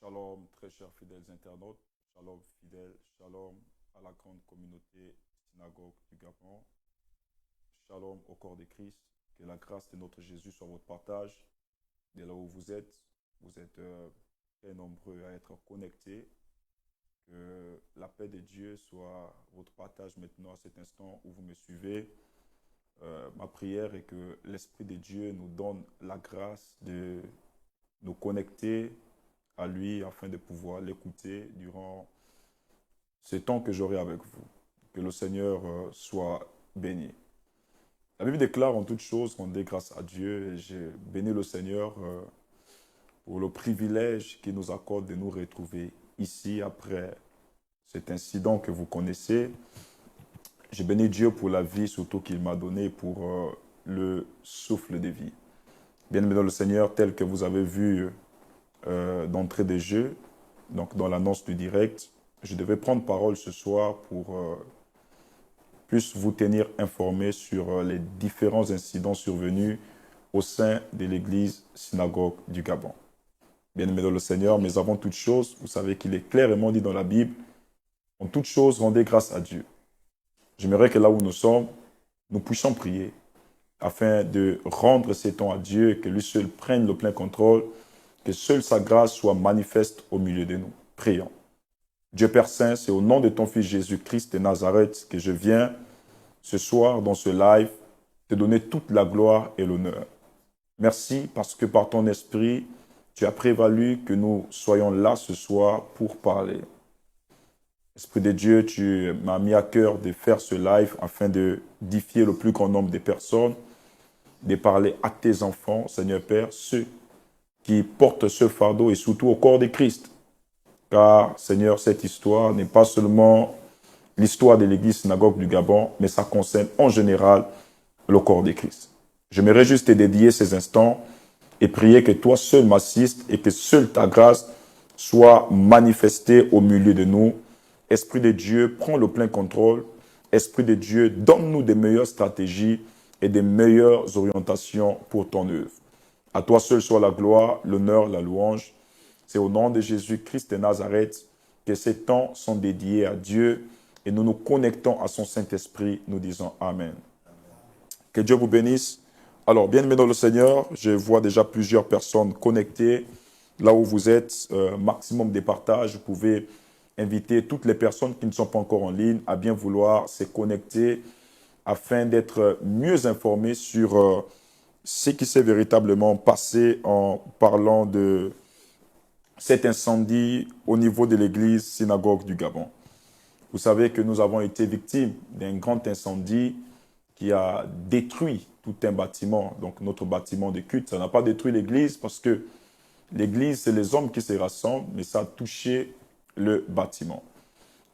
Shalom, très chers fidèles internautes. Shalom, fidèles. Shalom à la grande communauté synagogue du Gabon. Shalom au corps de Christ. Que la grâce de notre Jésus soit votre partage. Dès là où vous êtes très nombreux à être connectés. Que la paix de Dieu soit votre partage maintenant à cet instant où vous me suivez. Ma prière est que l'Esprit de Dieu nous donne la grâce de nous connecter à lui afin de pouvoir l'écouter durant ce temps que j'aurai avec vous. Que le Seigneur soit béni. La Bible déclare en toutes choses, rendez grâce à Dieu et j'ai béni le Seigneur pour le privilège qu'il nous accorde de nous retrouver ici après cet incident que vous connaissez. J'ai béni Dieu pour la vie surtout qu'il m'a donnée pour le souffle de vie. Bien-aimé dans le Seigneur, tel que vous avez vu d'entrée des jeux, donc dans l'annonce du direct, je devais prendre parole ce soir pour plus vous tenir informé sur les différents incidents survenus au sein de l'église synagogue du Gabon. Bien-aimés dans le Seigneur, mais avant toute chose, vous savez qu'il est clairement dit dans la Bible, en toute chose, rendez grâce à Dieu. J'aimerais que là où nous sommes, nous puissions prier afin de rendre ces temps à Dieu et que lui seul prenne le plein contrôle, que seule sa grâce soit manifeste au milieu de nous. Prions. Dieu Père Saint, c'est au nom de ton Fils Jésus-Christ de Nazareth que je viens ce soir dans ce live te donner toute la gloire et l'honneur. Merci parce que par ton esprit, tu as prévalu que nous soyons là ce soir pour parler. Esprit de Dieu, tu m'as mis à cœur de faire ce live afin de d'édifier le plus grand nombre de personnes, de parler à tes enfants, Seigneur Père, ceux qui portent ce fardeau et surtout au corps de Christ. Car, Seigneur, cette histoire n'est pas seulement l'histoire de l'église synagogue du Gabon, mais ça concerne en général le corps de Christ. J'aimerais juste te dédier ces instants et prier que toi seul m'assistes et que seule ta grâce soit manifestée au milieu de nous. Esprit de Dieu, prends le plein contrôle. Esprit de Dieu, donne-nous des meilleures stratégies et des meilleures orientations pour ton œuvre. À toi seul soit la gloire, l'honneur, la louange. C'est au nom de Jésus-Christ de Nazareth que ces temps sont dédiés à Dieu et nous nous connectons à son Saint-Esprit, nous disons Amen. Que Dieu vous bénisse. Alors, bien-aimés dans le Seigneur, je vois déjà plusieurs personnes connectées. Là où vous êtes, maximum de partages. Vous pouvez inviter toutes les personnes qui ne sont pas encore en ligne à bien vouloir se connecter afin d'être mieux informés sur ce qui s'est véritablement passé en parlant de cet incendie au niveau de l'église synagogue du Gabon. Vous savez que nous avons été victimes d'un grand incendie qui a détruit tout un bâtiment, donc notre bâtiment de culte. Ça n'a pas détruit l'église parce que l'église, c'est les hommes qui se rassemblent, mais ça a touché le bâtiment.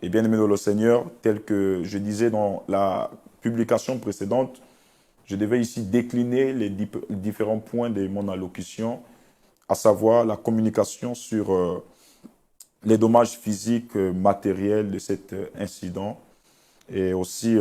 Et bien aimé dans le Seigneur, tel que je disais dans la publication précédente, je devais ici décliner les différents points de mon allocution, à savoir la communication sur les dommages physiques, matériels de cet incident et aussi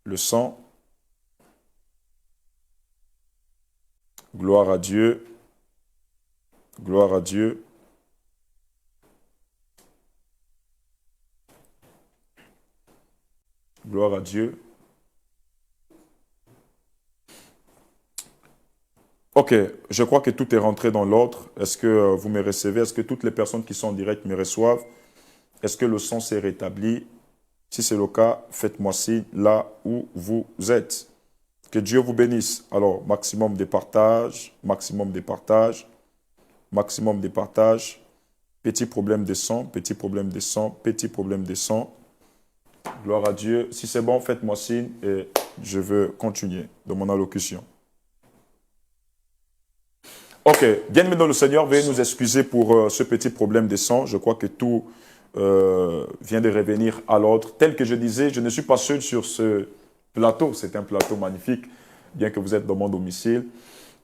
le sang. Gloire à Dieu. Gloire à Dieu. Gloire à Dieu. Ok, je crois que tout est rentré dans l'ordre. Est-ce que vous me recevez? Est-ce que toutes les personnes qui sont en direct me reçoivent? Est-ce que le son s'est rétabli? Si c'est le cas, faites-moi signe là où vous êtes. Que Dieu vous bénisse. Alors, maximum de partage, maximum de partage, maximum de partage. Petit problème de son, petit problème de son, petit problème de son. Gloire à Dieu. Si c'est bon, faites-moi signe et je veux continuer dans mon allocution. Ok, bien-aimés dans le Seigneur, veuillez nous excuser pour ce petit problème de son. Je crois que tout vient de revenir à l'ordre. Tel que je disais, je ne suis pas seul sur ce plateau. C'est un plateau magnifique, bien que vous êtes dans mon domicile.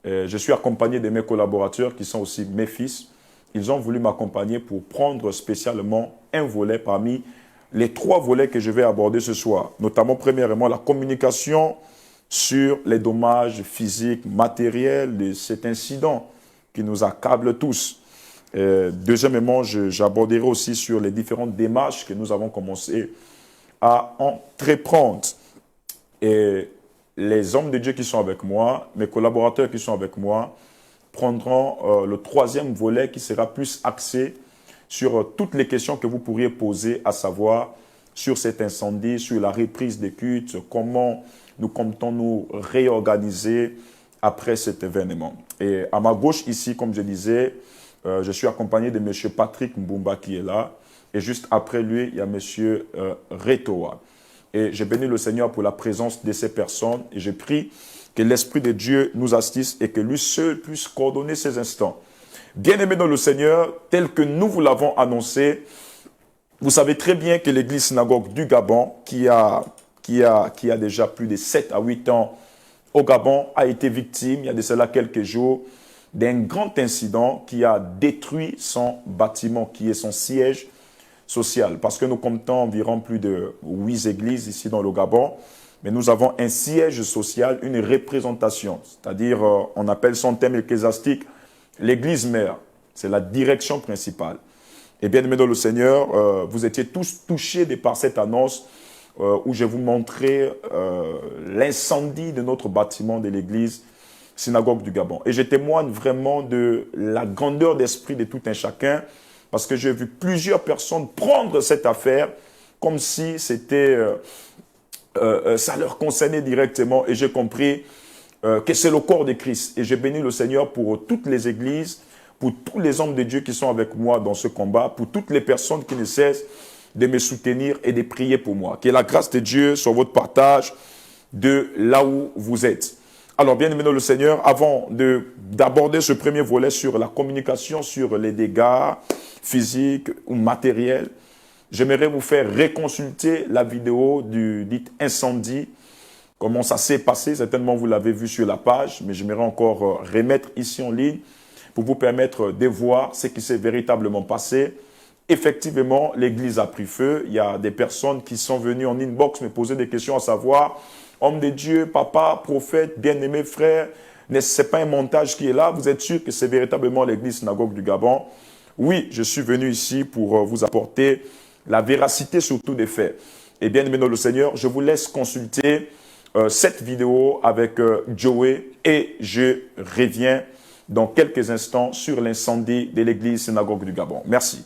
Je suis accompagné de mes collaborateurs qui sont aussi mes fils. Ils ont voulu m'accompagner pour prendre spécialement un volet parmi les 3 volets que je vais aborder ce soir. Notamment, premièrement, la communication sur les dommages physiques, matériels de cet incident qui nous accable tous. Deuxièmement, j'aborderai aussi sur les différentes démarches que nous avons commencé à entreprendre. Et les hommes de Dieu qui sont avec moi, mes collaborateurs qui sont avec moi, prendront le 3e volet qui sera plus axé sur toutes les questions que vous pourriez poser, à savoir sur cet incendie, sur la reprise des cultes, comment nous comptons nous réorganiser après cet événement. Et à ma gauche ici, comme je disais, je suis accompagné de M. Patrick Mbumba qui est là. Et juste après lui, il y a M. Retoa. Et je bénis le Seigneur pour la présence de ces personnes. Et je prie que l'Esprit de Dieu nous assiste et que lui seul puisse coordonner ces instants. Bien-aimés dans le Seigneur, tel que nous vous l'avons annoncé, vous savez très bien que l'église synagogue du Gabon, qui a déjà plus de 7 à 8 ans au Gabon, a été victime, il y a de cela quelques jours, d'un grand incident qui a détruit son bâtiment, qui est son siège social. Parce que nous comptons environ plus de 8 églises ici dans le Gabon, mais nous avons un siège social, une représentation. C'est-à-dire, on appelle son thème ecclésiastique l'église mère. C'est la direction principale. Et bien aimés dans le Seigneur, vous étiez tous touchés par cette annonce où je vous montrais l'incendie de notre bâtiment de l'église synagogue du Gabon. Et je témoigne vraiment de la grandeur d'esprit de tout un chacun parce que j'ai vu plusieurs personnes prendre cette affaire comme si c'était ça leur concernait directement. Et j'ai compris que c'est le corps de Christ. Et j'ai béni le Seigneur pour toutes les églises, pour tous les hommes de Dieu qui sont avec moi dans ce combat, pour toutes les personnes qui ne cessent de me soutenir et de prier pour moi. Que la grâce de Dieu soit votre partage de là où vous êtes. Alors, bien aimé dans le Seigneur, avant d'aborder ce premier volet sur la communication, sur les dégâts physiques ou matériels, j'aimerais vous faire reconsulter la vidéo du dit incendie. Comment ça s'est passé, certainement vous l'avez vu sur la page, mais j'aimerais encore remettre ici en ligne pour vous permettre de voir ce qui s'est véritablement passé. Effectivement, l'église a pris feu. Il y a des personnes qui sont venues en inbox me poser des questions à savoir, homme de Dieu, papa, prophète, bien-aimé frère, ce n'est pas un montage qui est là. Vous êtes sûr que c'est véritablement l'église synagogue du Gabon? Oui, je suis venu ici pour vous apporter la véracité surtout des faits. Et bien aimé dans le Seigneur, je vous laisse consulter cette vidéo avec Joey et je reviens dans quelques instants sur l'incendie de l'église synagogue du Gabon. Merci.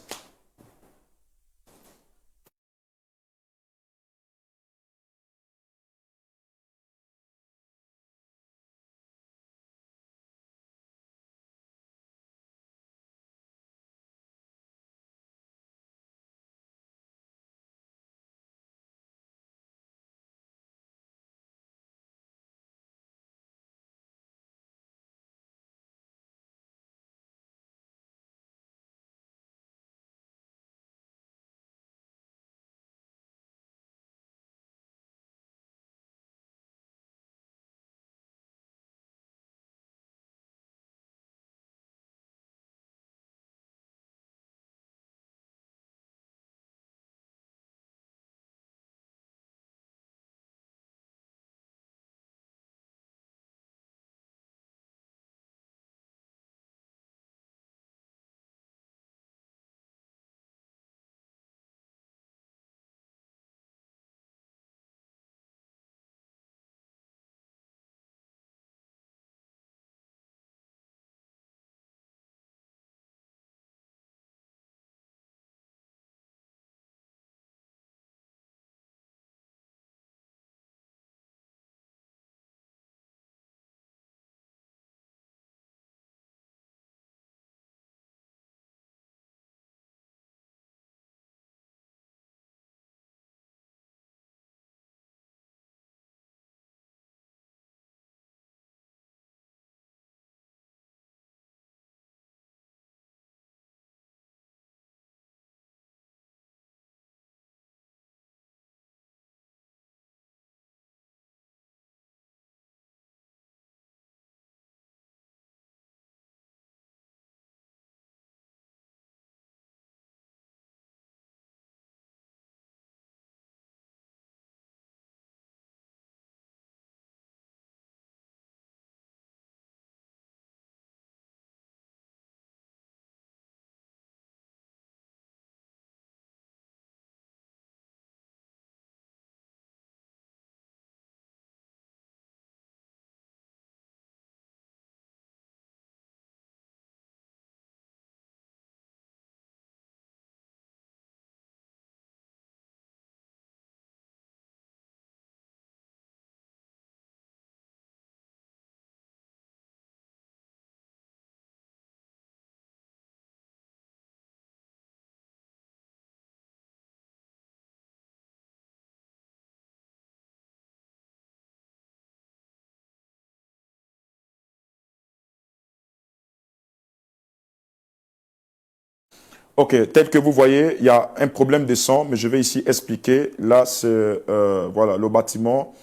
Ok, tel que vous voyez, il y a un problème de son, mais je vais ici expliquer. Là, c'est voilà, le bâtiment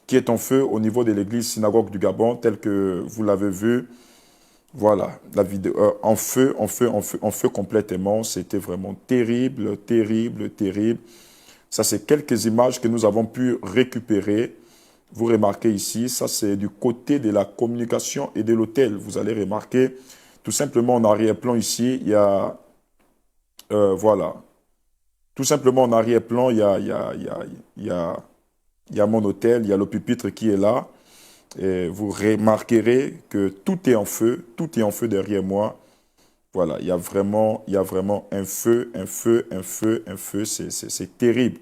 qui est en feu au niveau de l'église synagogue du Gabon, tel que vous l'avez vu. Voilà, la vidéo en feu, en feu, en feu, en feu complètement. C'était vraiment terrible, terrible, terrible. Ça, c'est quelques images que nous avons pu récupérer. Vous remarquez ici, ça c'est du côté de la communication et de l'hôtel. Vous allez remarquer, tout simplement en arrière-plan ici, il y a, voilà, tout simplement en arrière-plan, il y a mon hôtel, il y a le pupitre qui est là. Et vous remarquerez que tout est en feu derrière moi. Voilà, il y a vraiment un feu, un feu, un feu, un feu, c'est terrible.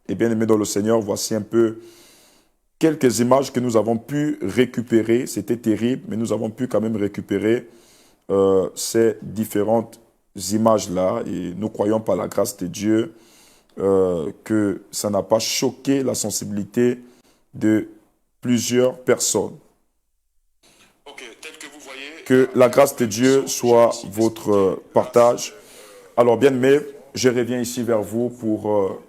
Et bien aimé dans le Seigneur, voici un peu quelques images que nous avons pu récupérer. C'était terrible, mais nous avons pu quand même récupérer ces différentes images-là. Et nous croyons par la grâce de Dieu que ça n'a pas choqué la sensibilité de plusieurs personnes. Que la grâce de Dieu soit votre partage. Alors, bien-aimés, je reviens ici vers vous pour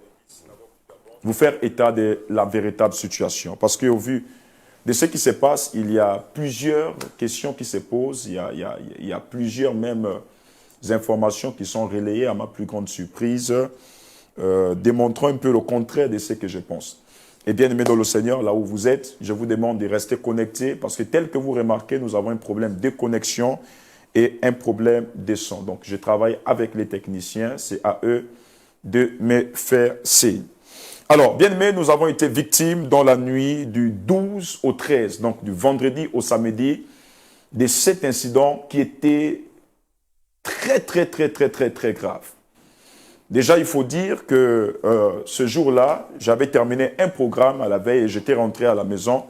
vous faire état de la véritable situation. Parce qu'au vu de ce qui se passe, il y a plusieurs questions qui se posent, il y a plusieurs même informations qui sont relayées à ma plus grande surprise, démontrant un peu le contraire de ce que je pense. Et bien aimé dans le Seigneur, là où vous êtes, je vous demande de rester connectés parce que tel que vous remarquez, nous avons un problème de connexion et un problème de son. Donc, je travaille avec les techniciens, c'est à eux de me faire signe. Alors, bien aimé, nous avons été victimes dans la nuit du 12 au 13, donc du vendredi au samedi, de cet incident qui était très, très, très, très, très, très grave. Déjà, il faut dire que ce jour-là, j'avais terminé un programme à la veille et j'étais rentré à la maison.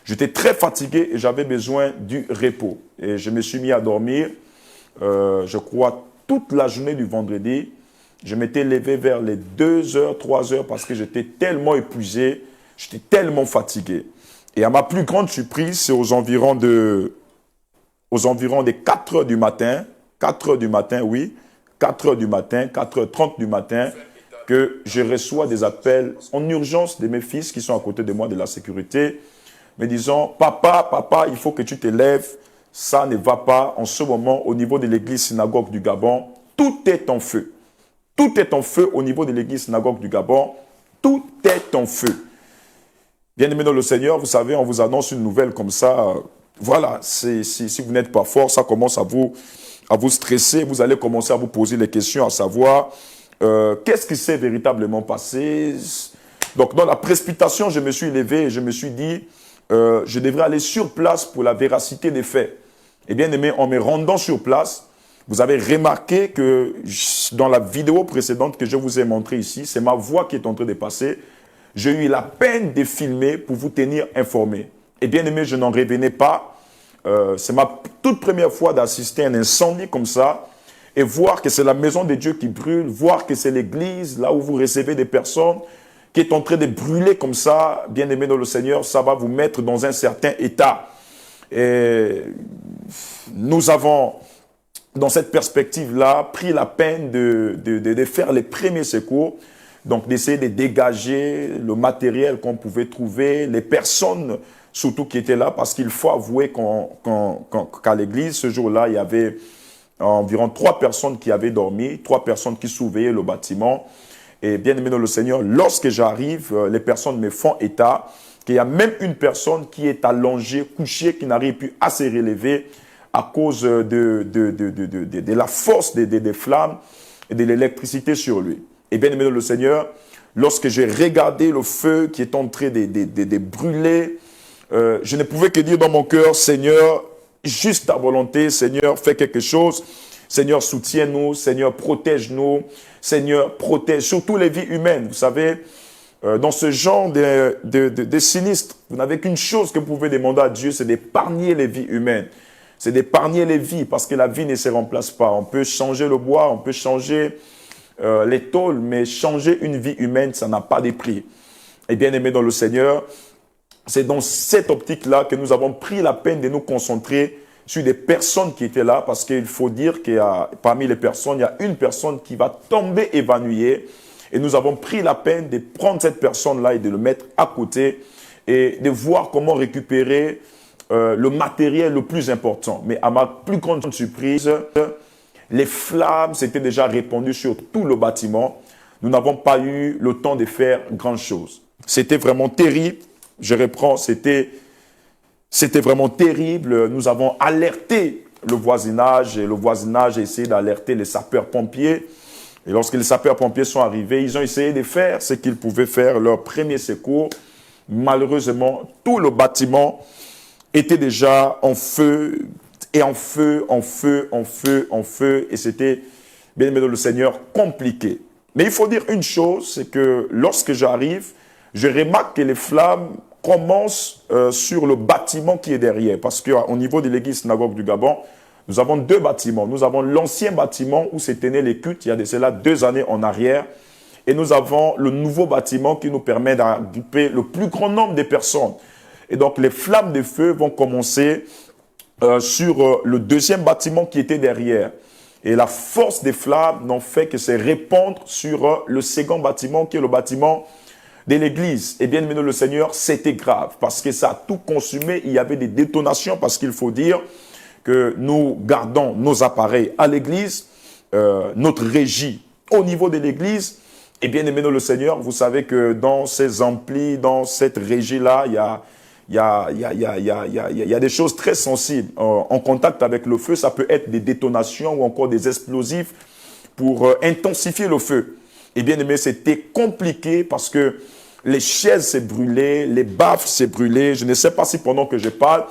J'étais très fatigué et j'avais besoin du repos. Et je me suis mis à dormir, je crois, toute la journée du vendredi. Je m'étais levé vers les 2 heures, 3 heures parce que j'étais tellement épuisé, j'étais tellement fatigué. Et à ma plus grande surprise, c'est aux environs de 4 heures du matin, 4 heures du matin, oui, 4 heures du matin, 4h30 du matin, que je reçois des appels en urgence de mes fils qui sont à côté de moi de la sécurité, me disant, papa, papa, il faut que tu te lèves, ça ne va pas en ce moment au niveau de l'église synagogue du Gabon, tout est en feu. Tout est en feu au niveau de l'église synagogue du Gabon, tout est en feu. Bien-aimés dans le Seigneur, vous savez, on vous annonce une nouvelle comme ça, voilà, si vous n'êtes pas fort, ça commence à vous stresser, vous allez commencer à vous poser les questions, à savoir qu'est-ce qui s'est véritablement passé. Donc, dans la précipitation, je me suis levé et je me suis dit, je devrais aller sur place pour la véracité des faits. Et bien aimé, en me rendant sur place, vous avez remarqué que dans la vidéo précédente que je vous ai montrée ici, c'est ma voix qui est en train de passer. J'ai eu la peine de filmer pour vous tenir informé. Et bien aimé, je n'en revenais pas. C'est ma toute première fois d'assister à un incendie comme ça et voir que c'est la maison de Dieu qui brûle, voir que c'est l'église, là où vous recevez des personnes, qui est en train de brûler comme ça, bien aimé dans le Seigneur, ça va vous mettre dans un certain état. Et nous avons, dans cette perspective-là, pris la peine de faire les premiers secours, donc d'essayer de dégager le matériel qu'on pouvait trouver, les personnes surtout qui étaient là, parce qu'il faut avouer qu'à l'église, ce jour-là, il y avait environ 3 personnes qui avaient dormi, 3 personnes qui surveillaient le bâtiment. Et bien aimé dans le Seigneur, lorsque j'arrive, les personnes me font état qu'il y a même une personne qui est allongée, couchée, qui n'arrive plus à se relever à cause de la force des flammes et de l'électricité sur lui. Et bien aimé dans le Seigneur, lorsque j'ai regardé le feu qui est en train de brûler, je ne pouvais que dire dans mon cœur, Seigneur, juste ta volonté, Seigneur, fais quelque chose. Seigneur, soutiens-nous, Seigneur, protège-nous, Seigneur, protège surtout les vies humaines. Vous savez, dans ce genre de sinistre, vous n'avez qu'une chose que vous pouvez demander à Dieu, c'est d'épargner les vies humaines. C'est d'épargner les vies, parce que la vie ne se remplace pas. On peut changer le bois, on peut changer les tôles, mais changer une vie humaine, ça n'a pas de prix. Et bien aimé dans le Seigneur, c'est dans cette optique-là que nous avons pris la peine de nous concentrer sur des personnes qui étaient là, parce qu'il faut dire qu'il y a, parmi les personnes, il y a une personne qui va tomber évanouie. Et nous avons pris la peine de prendre cette personne-là et de le mettre à côté et de voir comment récupérer le matériel le plus important. Mais à ma plus grande surprise, les flammes s'étaient déjà répandues sur tout le bâtiment. Nous n'avons pas eu le temps de faire grand-chose. C'était vraiment terrible. Je reprends, c'était vraiment terrible. Nous avons alerté le voisinage et le voisinage a essayé d'alerter les sapeurs-pompiers. Et lorsque les sapeurs-pompiers sont arrivés, ils ont essayé de faire ce qu'ils pouvaient faire, leur premier secours. Malheureusement, tout le bâtiment était déjà en feu, et en feu, en feu, en feu, en feu. Et c'était, bien aimé dans le Seigneur, compliqué. Mais il faut dire une chose, c'est que lorsque j'arrive, je remarque que les flammes commencent sur le bâtiment qui est derrière. Parce qu'au niveau de l'église synagogue du Gabon, nous avons deux bâtiments. Nous avons l'ancien bâtiment où s'étaient nés les cultes, il y a de cela 2 années en arrière. Et nous avons le nouveau bâtiment qui nous permet d'agriper le plus grand nombre de personnes. Et donc les flammes de feu vont commencer sur le deuxième bâtiment qui était derrière. Et la force des flammes n'en fait que se répandre sur le second bâtiment qui est le bâtiment de l'église. Et bien aimé le Seigneur, c'était grave parce que ça a tout consumé. Il y avait des détonations parce qu'il faut dire que nous gardons nos appareils à l'église, notre régie au niveau de l'église. Et bien aimé le Seigneur, vous savez que dans ces amplis, dans cette régie-là, il y a des choses très sensibles. En contact avec le feu, ça peut être des détonations ou encore des explosifs pour intensifier le feu. Et bien aimé, c'était compliqué parce que les chaises s'est brûlées, les baffes s'est brûlées. Je ne sais pas si pendant que je parle,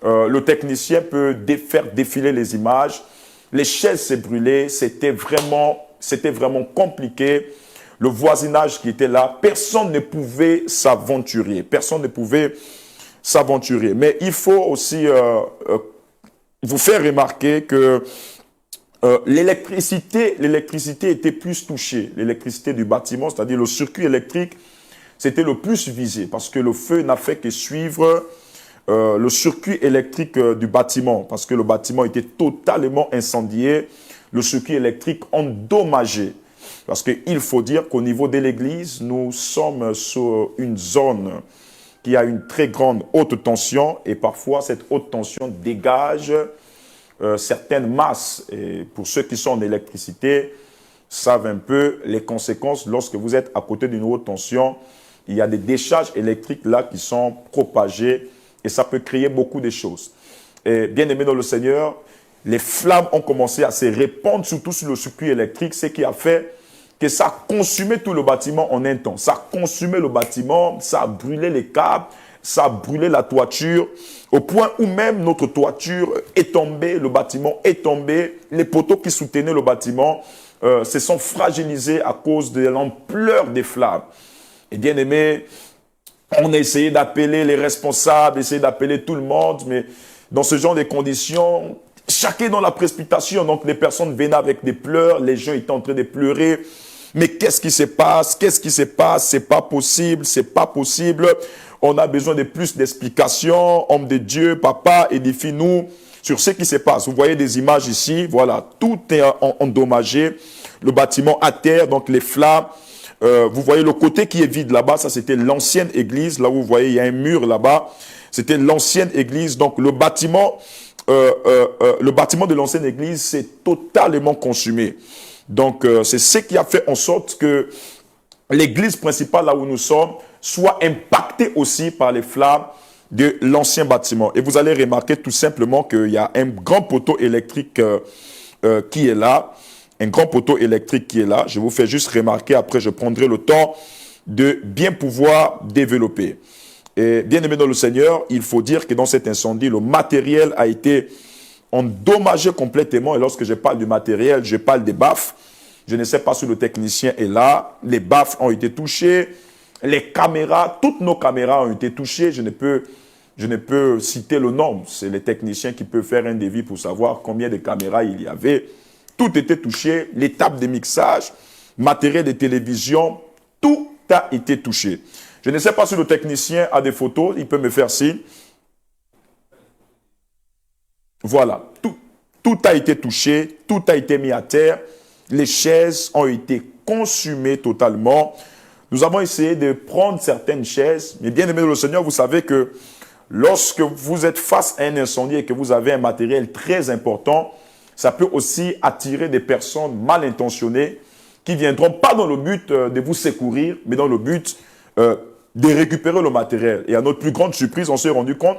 le technicien peut faire défiler les images. Les chaises s'est brûlées, c'était vraiment compliqué. Le voisinage qui était là, personne ne pouvait s'aventurer. Personne ne pouvait s'aventurer. Mais il faut aussi vous faire remarquer que l'électricité était plus touchée. L'électricité du bâtiment, c'est-à-dire le circuit électrique, c'était le plus visé parce que le feu n'a fait que suivre le circuit électrique du bâtiment parce que le bâtiment était totalement incendié, le circuit électrique endommagé. Parce qu'il faut dire qu'au niveau de l'église, nous sommes sur une zone qui a une très grande haute tension et parfois cette haute tension dégage certaines masses. Et pour ceux qui sont en électricité, savent un peu les conséquences lorsque vous êtes à côté d'une haute tension. Il y a des décharges électriques là qui sont propagées et ça peut créer beaucoup de choses. Et bien aimé dans le Seigneur, les flammes ont commencé à se répandre surtout sur le circuit électrique, ce qui a fait que ça a consumé tout le bâtiment en un temps. Ça a consumé le bâtiment, ça a brûlé les câbles, ça a brûlé la toiture, au point où même notre toiture est tombée, le bâtiment est tombé, les poteaux qui soutenaient le bâtiment se sont fragilisés à cause de l'ampleur des flammes. Et bien aimé, on a essayé d'appeler les responsables, essayé d'appeler tout le monde, mais dans ce genre de conditions, chacun dans la précipitation, donc les personnes venaient avec des pleurs, les gens étaient en train de pleurer. Mais qu'est-ce qui se passe? Qu'est-ce qui se passe? C'est pas possible, c'est pas possible. On a besoin de plus d'explications. Homme de Dieu, papa, édifie-nous sur ce qui se passe. Vous voyez des images ici, voilà, tout est endommagé. Le bâtiment à terre, donc les flammes. Vous voyez le côté qui est vide là-bas, ça c'était l'ancienne église. Là où vous voyez, il y a un mur là-bas. C'était l'ancienne église. Donc le bâtiment de l'ancienne église s'est totalement consumé. Donc, c'est ce qui a fait en sorte que l'église principale, là où nous sommes, soit impactée aussi par les flammes de l'ancien bâtiment. Et vous allez remarquer tout simplement qu'il y a un grand poteau électrique qui est là. Un grand poteau électrique qui est là. Je vous fais juste remarquer, après je prendrai le temps de bien pouvoir développer. Et bien aimé dans le Seigneur, il faut dire que dans cet incendie, le matériel a été endommagé complètement. Et lorsque je parle du matériel, je parle des baffes. Je ne sais pas si le technicien est là. Les baffes ont été touchées. Les caméras, toutes nos caméras ont été touchées. Je ne peux citer le nombre. C'est les techniciens qui peuvent faire un devis pour savoir combien de caméras il y avait. Tout était touché. Les tables de mixage, matériel de télévision, tout a été touché. Je ne sais pas si le technicien a des photos. Il peut me faire signe. Voilà, tout a été touché, tout a été mis à terre. Les chaises ont été consumées totalement. Nous avons essayé de prendre certaines chaises, mais bien aimé dans le Seigneur, vous savez que lorsque vous êtes face à un incendie et que vous avez un matériel très important, ça peut aussi attirer des personnes mal intentionnées qui ne viendront pas dans le but de vous secourir, mais dans le but de récupérer le matériel. Et à notre plus grande surprise, on s'est rendu compte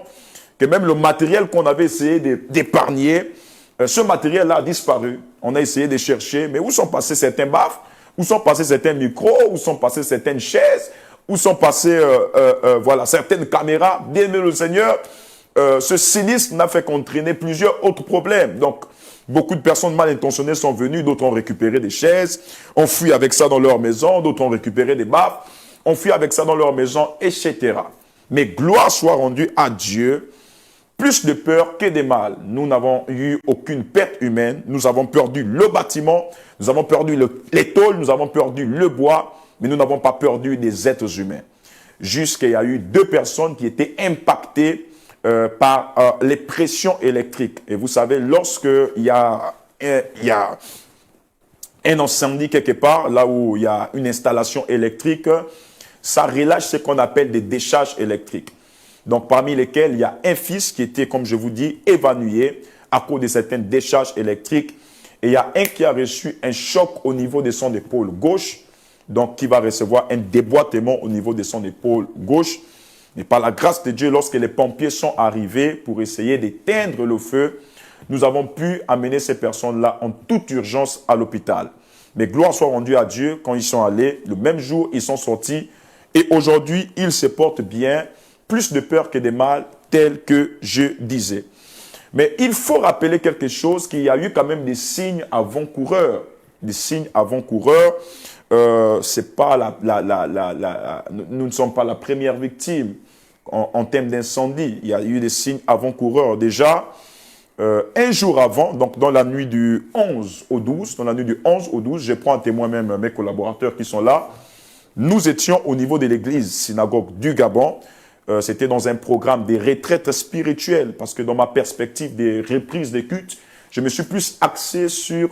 que même le matériel qu'on avait essayé d'épargner, ce matériel-là a disparu. On a essayé de chercher, mais où sont passés certains baffes? Où sont passés certains micros? Où sont passées certaines chaises? Où sont passées voilà, certaines caméras? Bien aimé le Seigneur, ce sinistre n'a fait qu'entraîner plusieurs autres problèmes. Donc, beaucoup de personnes mal intentionnées sont venues, d'autres ont récupéré des chaises, ont fui avec ça dans leur maison, d'autres ont récupéré des baffes, ont fui avec ça dans leur maison, etc. Mais gloire soit rendue à Dieu. Plus de peur que de mal. Nous n'avons eu aucune perte humaine. Nous avons perdu le bâtiment, nous avons perdu les tôles, nous avons perdu le bois, mais nous n'avons pas perdu des êtres humains. Jusqu'il y a eu 2 personnes qui étaient impactées par les pressions électriques. Et vous savez, lorsqu'il y a un incendie quelque part, là où il y a une installation électrique, ça relâche ce qu'on appelle des décharges électriques. Donc, parmi lesquels il y a un fils qui était, comme je vous dis, évanoui à cause de certaines décharges électriques. Et il y a un qui a reçu un choc au niveau de son épaule gauche, donc qui va recevoir un déboîtement au niveau de son épaule gauche. Et par la grâce de Dieu, lorsque les pompiers sont arrivés pour essayer d'éteindre le feu, nous avons pu amener ces personnes-là en toute urgence à l'hôpital. Mais gloire soit rendue à Dieu, quand ils sont allés, le même jour, ils sont sortis. Et aujourd'hui, ils se portent bien. Plus de peur que de mal, tel que je disais. Mais il faut rappeler quelque chose, qu'il y a eu quand même des signes avant-coureurs. Des signes avant-coureurs. C'est pas nous ne sommes pas la première victime en termes d'incendie. Il y a eu des signes avant-coureurs. Déjà, un jour avant, donc dans la nuit du 11 au 12, je prends un témoin même mes collaborateurs qui sont là, nous étions au niveau de l'église synagogue du Gabon. C'était dans un programme de retraites spirituelles, parce que dans ma perspective des reprises des cultes, je me suis plus axé sur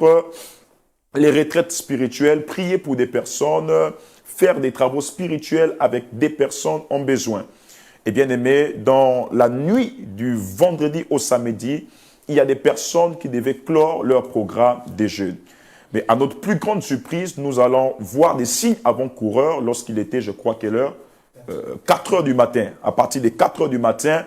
les retraites spirituelles, prier pour des personnes, faire des travaux spirituels avec des personnes en besoin. Et bien aimé, dans la nuit du vendredi au samedi, il y a des personnes qui devaient clore leur programme de jeûne. Mais à notre plus grande surprise, nous allons voir des signes avant-coureurs lorsqu'il était, je crois, quelle heure ? 4 heures du matin. À partir des 4 heures du matin,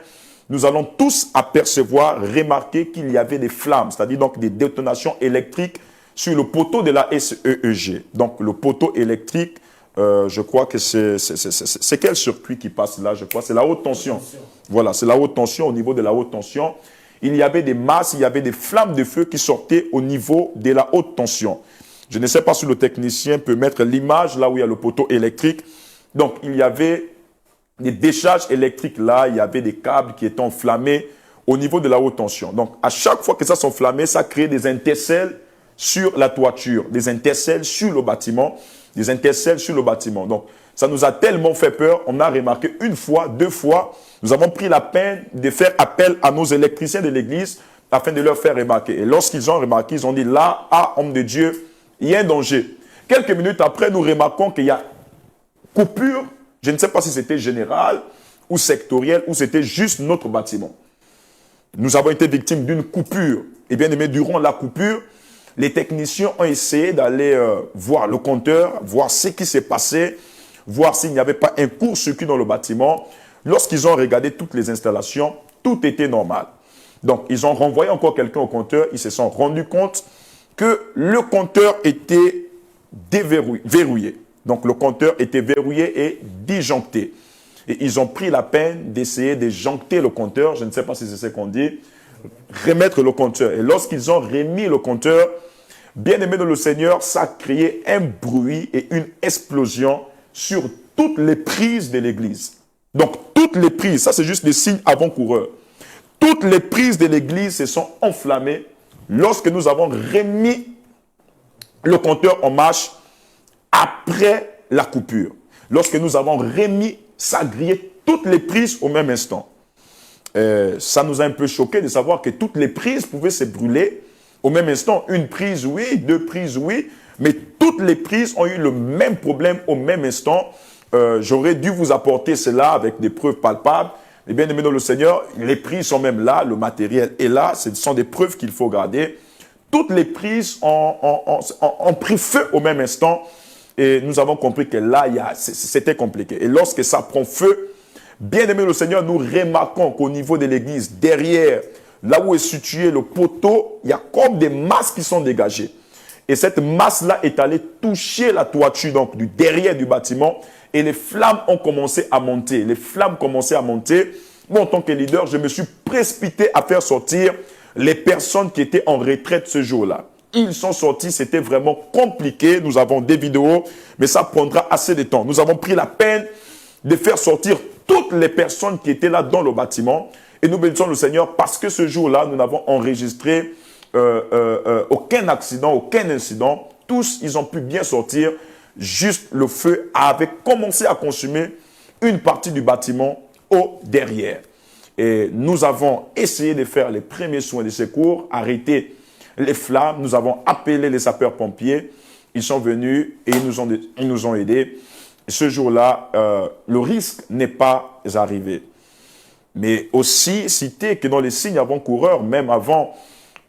nous allons tous apercevoir, remarquer qu'il y avait des flammes, c'est-à-dire donc des détonations électriques sur le poteau de la SEEG. Donc le poteau électrique, je crois que c'est quel circuit qui passe là? Je crois que c'est la haute tension. Voilà, c'est la haute tension. Au niveau de la haute tension, il y avait des masses, il y avait des flammes de feu qui sortaient au niveau de la haute tension. Je ne sais pas si le technicien peut mettre l'image là où il y a le poteau électrique. Donc, il y avait des décharges électriques là, il y avait des câbles qui étaient enflammés au niveau de la haute tension. Donc, à chaque fois que ça s'enflammait, ça créait des intercelles sur la toiture, des intercelles sur le bâtiment, des intercelles sur le bâtiment. Donc, ça nous a tellement fait peur, on a remarqué 1 fois, 2 fois, nous avons pris la peine de faire appel à nos électriciens de l'église afin de leur faire remarquer. Et lorsqu'ils ont remarqué, ils ont dit, là, homme de Dieu, il y a un danger. Quelques minutes après, nous remarquons qu'il y a coupure, je ne sais pas si c'était général ou sectoriel ou c'était juste notre bâtiment. Nous avons été victimes d'une coupure. Et bien aimé, durant la coupure, les techniciens ont essayé d'aller voir le compteur, voir ce qui s'est passé, voir s'il n'y avait pas un court-circuit dans le bâtiment. Lorsqu'ils ont regardé toutes les installations, tout était normal. Donc, ils ont renvoyé encore quelqu'un au compteur. Ils se sont rendus compte que le compteur était verrouillé. Donc, le compteur était verrouillé et disjoncté. Et ils ont pris la peine d'essayer de joncter le compteur. Je ne sais pas si c'est ce qu'on dit. Remettre le compteur. Et lorsqu'ils ont remis le compteur, bien aimé de le Seigneur, ça a créé un bruit et une explosion sur toutes les prises de l'église. Donc, toutes les prises, ça c'est juste des signes avant-coureurs. Toutes les prises de l'église se sont enflammées lorsque nous avons remis le compteur en marche après la coupure. Lorsque nous avons remis, ça a grillé toutes les prises au même instant. ça nous a un peu choqué de savoir que toutes les prises pouvaient se brûler au même instant. Une prise, oui, deux prises, oui, mais toutes les prises ont eu le même problème au même instant. J'aurais dû vous apporter cela avec des preuves palpables. Mais bien aimé dans le Seigneur, les prises sont même là, le matériel est là, ce sont des preuves qu'il faut garder. Toutes les prises ont pris feu au même instant et nous avons compris que là, c'était compliqué. Et lorsque ça prend feu, bien aimé le Seigneur, nous remarquons qu'au niveau de l'église, derrière, là où est situé le poteau, il y a comme des masses qui sont dégagées. Et cette masse-là est allée toucher la toiture donc, du derrière du bâtiment et les flammes ont commencé à monter. Les flammes commençaient à monter. Moi, en tant que leader, je me suis précipité à faire sortir les personnes qui étaient en retraite ce jour-là. Ils sont sortis, c'était vraiment compliqué. Nous avons des vidéos, mais ça prendra assez de temps. Nous avons pris la peine de faire sortir toutes les personnes qui étaient là dans le bâtiment. Et nous bénissons le Seigneur parce que ce jour-là, nous n'avons enregistré aucun accident, aucun incident. Tous, ils ont pu bien sortir. Juste le feu avait commencé à consumer une partie du bâtiment au derrière. Et nous avons essayé de faire les premiers soins de secours, arrêter les flammes. Nous avons appelé les sapeurs-pompiers. Ils sont venus et ils nous ont aidés. Et ce jour-là, le risque n'est pas arrivé. Mais aussi, citer que dans les signes avant-coureurs, même avant,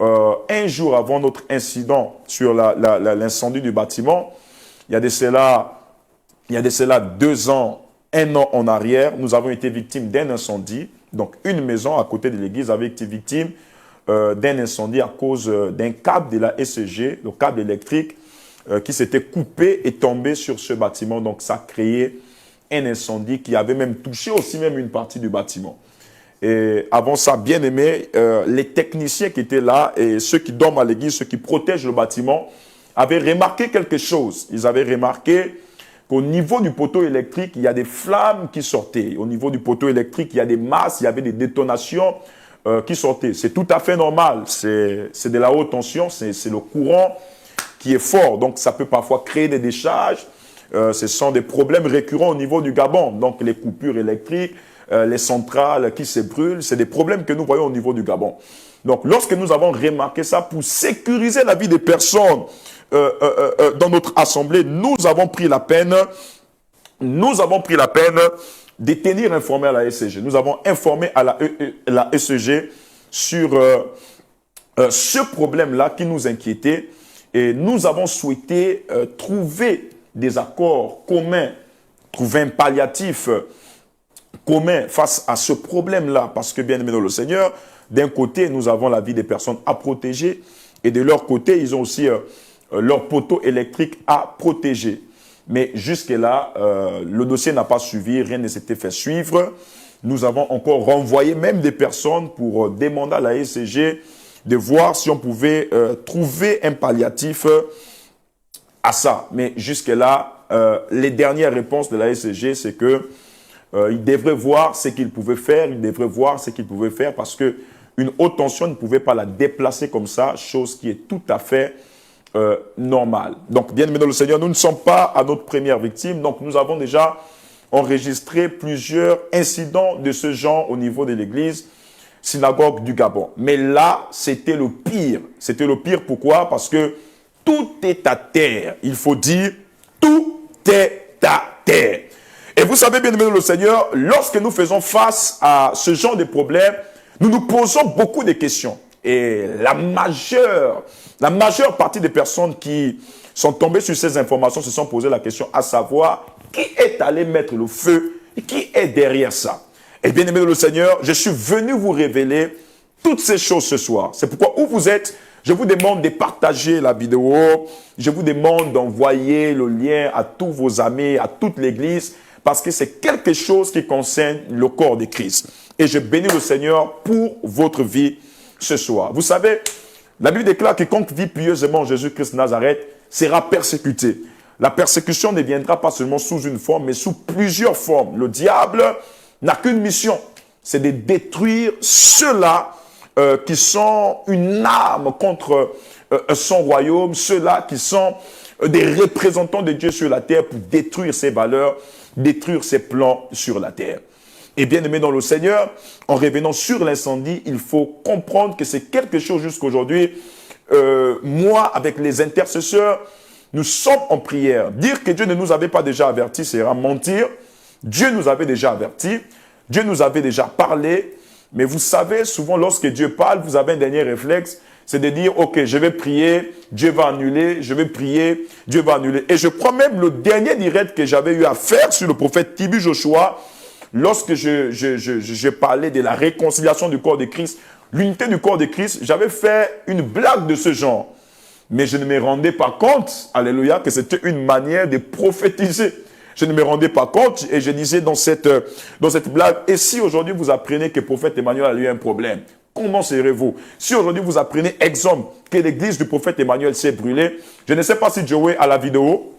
un jour avant notre incident sur l'incendie du bâtiment, il y a de cela 2 ans, 1 an en arrière, nous avons été victimes d'un incendie. Donc, une maison à côté de l'église avait été victime d'un incendie à cause d'un câble de la SCG, le câble électrique qui s'était coupé et tombé sur ce bâtiment. Donc, ça a créé un incendie qui avait même touché aussi même une partie du bâtiment. Et avant ça, bien aimé, les techniciens qui étaient là et ceux qui dorment à l'église, ceux qui protègent le bâtiment, avaient remarqué quelque chose. Ils avaient remarqué qu'au niveau du poteau électrique, il y a des flammes qui sortaient. Au niveau du poteau électrique, il y a des masses, il y avait des détonations qui sortaient. C'est tout à fait normal. C'est de la haute tension, c'est le courant qui est fort. Donc, ça peut parfois créer des décharges. Ce sont des problèmes récurrents au niveau du Gabon. Donc, les coupures électriques, les centrales qui se brûlent, c'est des problèmes que nous voyons au niveau du Gabon. Donc, lorsque nous avons remarqué ça, pour sécuriser la vie des personnes dans notre assemblée, nous avons pris la peine de tenir informé à la SCG. Nous avons informé à la SCG sur ce problème-là qui nous inquiétait et nous avons souhaité trouver des accords communs, trouver un palliatif commun face à ce problème-là. Parce que, bien aimé dans le Seigneur, d'un côté, nous avons la vie des personnes à protéger et de leur côté, ils ont aussi leur poteau électrique à protéger. Mais jusque-là, le dossier n'a pas suivi, rien ne s'était fait suivre. Nous avons encore renvoyé même des personnes pour demander à la SCG de voir si on pouvait trouver un palliatif à ça. Mais jusque-là, les dernières réponses de la SCG, c'est que ils devraient voir ce qu'ils pouvaient faire, parce que une haute tension ne pouvait pas la déplacer comme ça, chose qui est tout à fait normale. Donc, bien aimé dans le Seigneur, nous ne sommes pas à notre première victime, donc nous avons déjà enregistré plusieurs incidents de ce genre au niveau de l'église synagogue du Gabon. Mais là, c'était le pire. C'était le pire, pourquoi? Parce que tout est à terre. Il faut dire, tout est à terre. Et vous savez, bien aimé dans le Seigneur, lorsque nous faisons face à ce genre de problème, nous nous posons beaucoup de questions. Et la majeure partie des personnes qui sont tombées sur ces informations se sont posées la question à savoir qui est allé mettre le feu et qui est derrière ça. Et bien aimé dans le Seigneur, je suis venu vous révéler toutes ces choses ce soir. C'est pourquoi où vous êtes, je vous demande de partager la vidéo, je vous demande d'envoyer le lien à tous vos amis, à toute l'église, parce que c'est quelque chose qui concerne le corps de Christ. Et je bénis le Seigneur pour votre vie ce soir. Vous savez, la Bible déclare que quiconque vit pieusement en Jésus-Christ de Nazareth sera persécuté. La persécution ne viendra pas seulement sous une forme, mais sous plusieurs formes. Le diable n'a qu'une mission, c'est de détruire ceux-là qui sont une arme contre son royaume, ceux-là qui sont des représentants de Dieu sur la terre pour détruire ses valeurs, détruire ses plans sur la terre. Et bien aimé dans le Seigneur, en revenant sur l'incendie, il faut comprendre que c'est quelque chose jusqu'à aujourd'hui. Moi, avec les intercesseurs, nous sommes en prière. Dire que Dieu ne nous avait pas déjà avertis, c'est mentir. Dieu nous avait déjà avertis. Dieu nous avait déjà parlé. Mais vous savez, souvent, lorsque Dieu parle, vous avez un dernier réflexe, c'est de dire, ok, je vais prier, Dieu va annuler, je vais prier, Dieu va annuler. Et je crois même le dernier direct que j'avais eu à faire sur le prophète Tibi Joshua, lorsque je parlais de la réconciliation du corps de Christ, l'unité du corps de Christ, j'avais fait une blague de ce genre. Mais je ne me rendais pas compte, alléluia, que c'était une manière de prophétiser. Je ne me rendais pas compte et je disais dans cette blague, et si aujourd'hui vous apprenez que le prophète Emmanuel a eu un problème, comment serez-vous? Si aujourd'hui vous apprenez, exemple, que l'église du prophète Emmanuel s'est brûlée, je ne sais pas si Joey a la vidéo.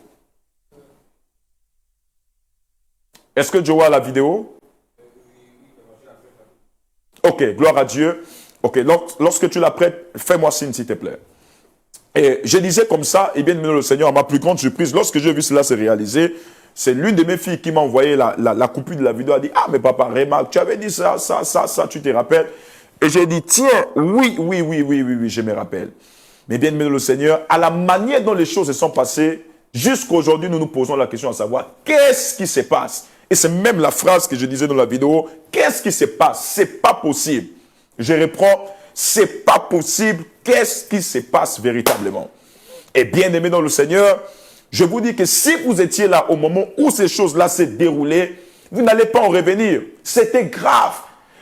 Est-ce que Joey a la vidéo? Ok, gloire à Dieu. Ok, lorsque tu la prêtes, fais-moi signe s'il te plaît. Et je disais comme ça, et bien le Seigneur, à ma plus grande surprise, lorsque j'ai vu cela se réaliser, c'est l'une de mes filles qui m'a envoyé la coupure de la vidéo, a dit, ah mais papa, remarque, tu avais dit ça, tu te rappelles? Et j'ai dit, tiens, oui, je me rappelle. Mais bien le Seigneur, à la manière dont les choses se sont passées, jusqu'à aujourd'hui, nous nous posons la question à savoir, qu'est-ce qui se passe? Et c'est même la phrase que je disais dans la vidéo, qu'est-ce qui se passe? C'est pas possible. Je reprends, c'est pas possible. Qu'est-ce qui se passe véritablement? Et bien aimé dans le Seigneur, je vous dis que si vous étiez là au moment où ces choses-là s'est déroulées, vous n'allez pas en revenir. C'était grave.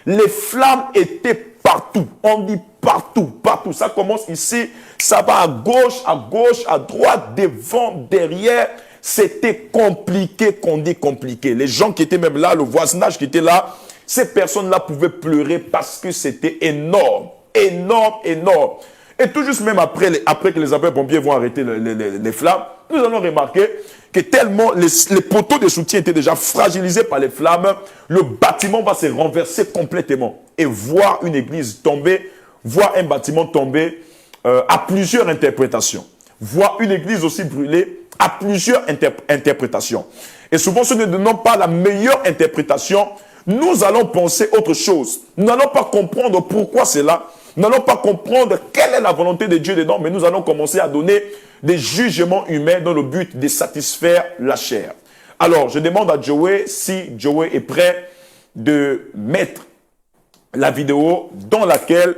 Les flammes étaient partout. On dit partout, partout. Ça commence ici, ça va à gauche, à droite, devant, derrière. C'était compliqué, qu'on dit compliqué. Les gens qui étaient même là, le voisinage qui était là, ces personnes-là pouvaient pleurer parce que c'était énorme, énorme. Et tout juste même après que les sapeurs-pompiers vont arrêter les flammes, nous allons remarquer que tellement les poteaux de soutien étaient déjà fragilisés par les flammes, le bâtiment va se renverser complètement. Et voir une église tomber, voir un bâtiment tomber, à plusieurs interprétations. Voir une église aussi brûlée, à plusieurs interprétations. Et souvent, si nous ne donnons pas la meilleure interprétation, nous allons penser autre chose. Nous n'allons pas comprendre pourquoi c'est là. Nous n'allons pas comprendre quelle est la volonté de Dieu dedans, mais nous allons commencer à donner des jugements humains dans le but de satisfaire la chair. Alors, je demande à Joey si Joey est prêt de mettre la vidéo dans laquelle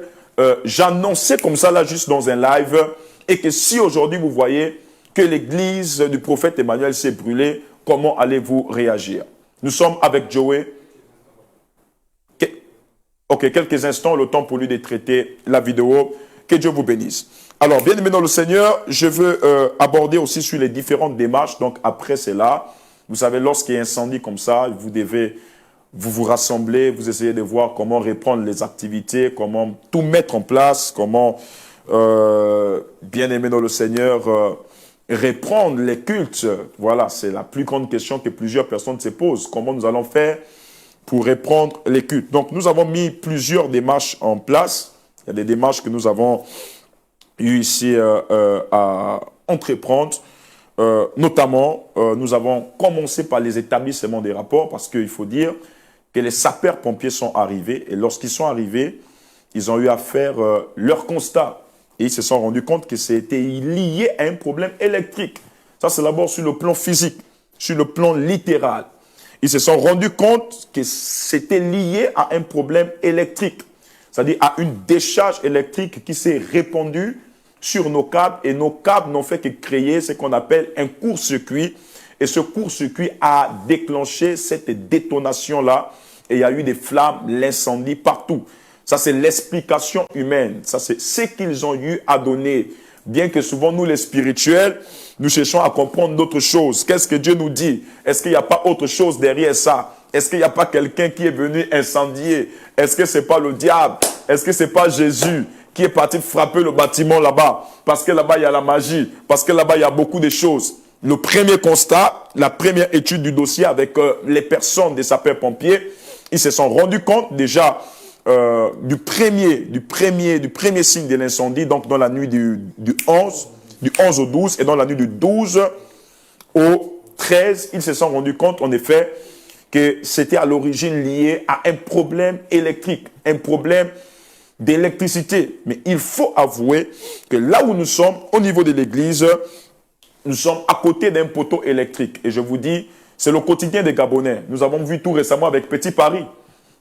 j'annonçais comme ça là juste dans un live et que si aujourd'hui vous voyez que l'église du prophète Emmanuel s'est brûlée, comment allez-vous réagir? Nous sommes avec Joey. Ok, quelques instants, le temps pour lui de traiter la vidéo. Que Dieu vous bénisse. Alors, bien aimé dans le Seigneur, je veux aborder aussi sur les différentes démarches. Donc, après cela, vous savez, lorsqu'il y a un incendie comme ça, vous devez vous rassembler, vous essayez de voir comment reprendre les activités, comment tout mettre en place, comment, bien aimé dans le Seigneur, reprendre les cultes. Voilà, c'est la plus grande question que plusieurs personnes se posent. Comment nous allons faire pour reprendre les cultes? Donc, nous avons mis plusieurs démarches en place. Il y a des démarches que nous avons eu ici à entreprendre. Notamment, nous avons commencé par les établissements des rapports parce qu'il faut dire que les sapeurs-pompiers sont arrivés et lorsqu'ils sont arrivés, ils ont eu à faire leur constat. Et ils se sont rendus compte que c'était lié à un problème électrique. Ça, c'est d'abord sur le plan physique, sur le plan littéral. Ils se sont rendus compte que c'était lié à un problème électrique, c'est-à-dire à une décharge électrique qui s'est répandue sur nos câbles et nos câbles n'ont fait que créer ce qu'on appelle un court-circuit. Et ce court-circuit a déclenché cette détonation-là et il y a eu des flammes, l'incendie partout. Ça, c'est l'explication humaine. Ça, c'est ce qu'ils ont eu à donner. Bien que souvent, nous, les spirituels, nous cherchons à comprendre d'autres choses. Qu'est-ce que Dieu nous dit? Est-ce qu'il n'y a pas autre chose derrière ça? Est-ce qu'il n'y a pas quelqu'un qui est venu incendier? Est-ce que ce n'est pas le diable? Est-ce que ce n'est pas Jésus qui est parti frapper le bâtiment là-bas? Parce que là-bas, il y a la magie. Parce que là-bas, il y a beaucoup de choses. Le premier constat, la première étude du dossier avec les personnes des sapeurs-pompiers, ils se sont rendus compte déjà du premier signe de l'incendie, donc dans la nuit du 11 au 12 et dans la nuit du 12 au 13, ils se sont rendus compte en effet que c'était à l'origine lié à un problème électrique, un problème d'électricité. Mais il faut avouer que là où nous sommes, au niveau de l'église, nous sommes à côté d'un poteau électrique. Et je vous dis, c'est le quotidien des Gabonais. Nous avons vu tout récemment avec Petit Paris.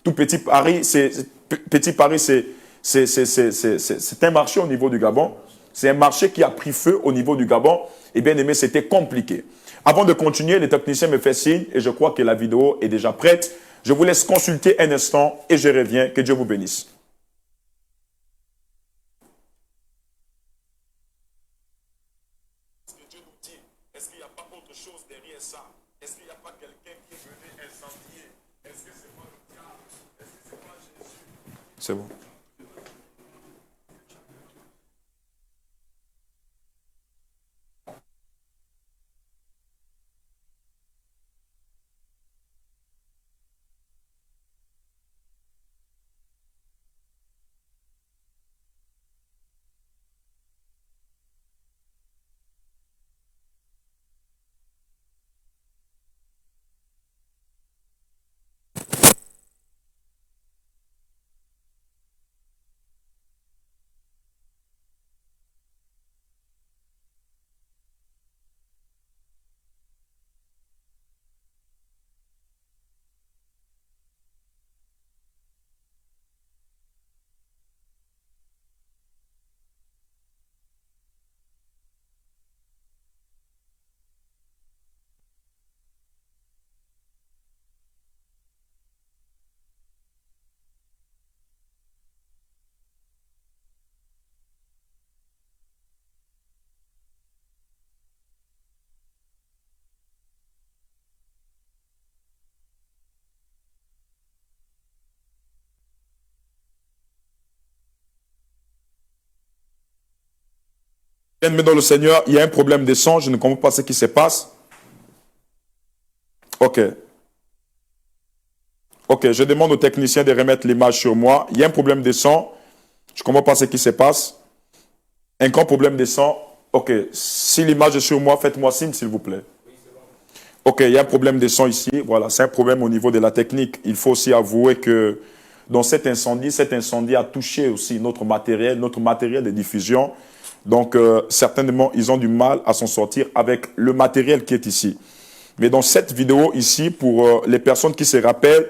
Tout Petit Paris, c'est un marché au niveau du Gabon. C'est un marché qui a pris feu au niveau du Gabon. Et bien aimé, c'était compliqué. Avant de continuer, le technicien me fait signe et je crois que la vidéo est déjà prête. Je vous laisse consulter un instant et je reviens. Que Dieu vous bénisse. Est-ce que Dieu nous dit, est-ce qu'il n'y a pas autre chose derrière ça? Est-ce qu'il n'y a pas quelqu'un qui est venu incendier? Est-ce que c'est pas le diable? Est-ce que c'est pas Jésus? C'est bon. Bien-aimé dans le Seigneur, il y a un problème de son, je ne comprends pas ce qui se passe. Ok. Ok, je demande au technicien de remettre l'image sur moi. Il y a un problème de son, je ne comprends pas ce qui se passe. Un grand problème de son. Ok, si l'image est sur moi, faites-moi signe s'il vous plaît. Ok, il y a un problème de son ici. Voilà, c'est un problème au niveau de la technique. Il faut aussi avouer que dans cet incendie a touché aussi notre matériel de diffusion. Donc, certainement, ils ont du mal à s'en sortir avec le matériel qui est ici. Mais dans cette vidéo ici, pour les personnes qui se rappellent,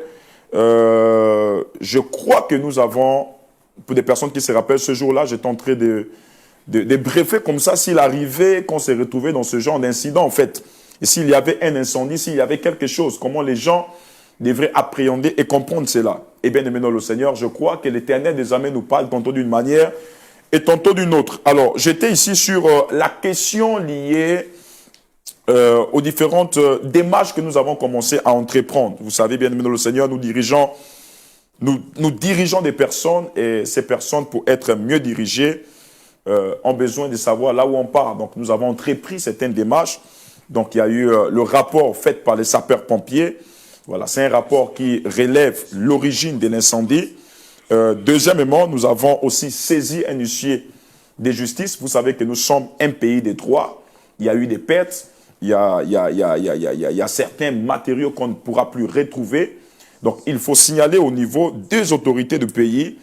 je crois que nous avons, pour des personnes qui se rappellent, ce jour-là, j'étais en train de briefer comme ça, s'il arrivait qu'on s'est retrouvé dans ce genre d'incident, en fait. Et s'il y avait un incendie, s'il y avait quelque chose, comment les gens devraient appréhender et comprendre cela. Eh bien, aimé dans le Seigneur, je crois que l'Éternel des armées nous parle tantôt d'une manière et tantôt d'une autre. Alors, j'étais ici sur la question liée aux différentes démarches que nous avons commencé à entreprendre. Vous savez, bien aimé dans le Seigneur, nous dirigeons des personnes et ces personnes, pour être mieux dirigées, ont besoin de savoir là où on part. Donc, nous avons entrepris certaines démarches. Donc, il y a eu le rapport fait par les sapeurs-pompiers. Voilà, c'est un rapport qui relève l'origine de l'incendie. Deuxièmement, nous avons aussi saisi un huissier de justice. Vous savez que nous sommes un pays des droits. Il y a eu des pertes. Il y a certains matériaux qu'on ne pourra plus retrouver. Donc, il faut signaler au niveau des autorités du pays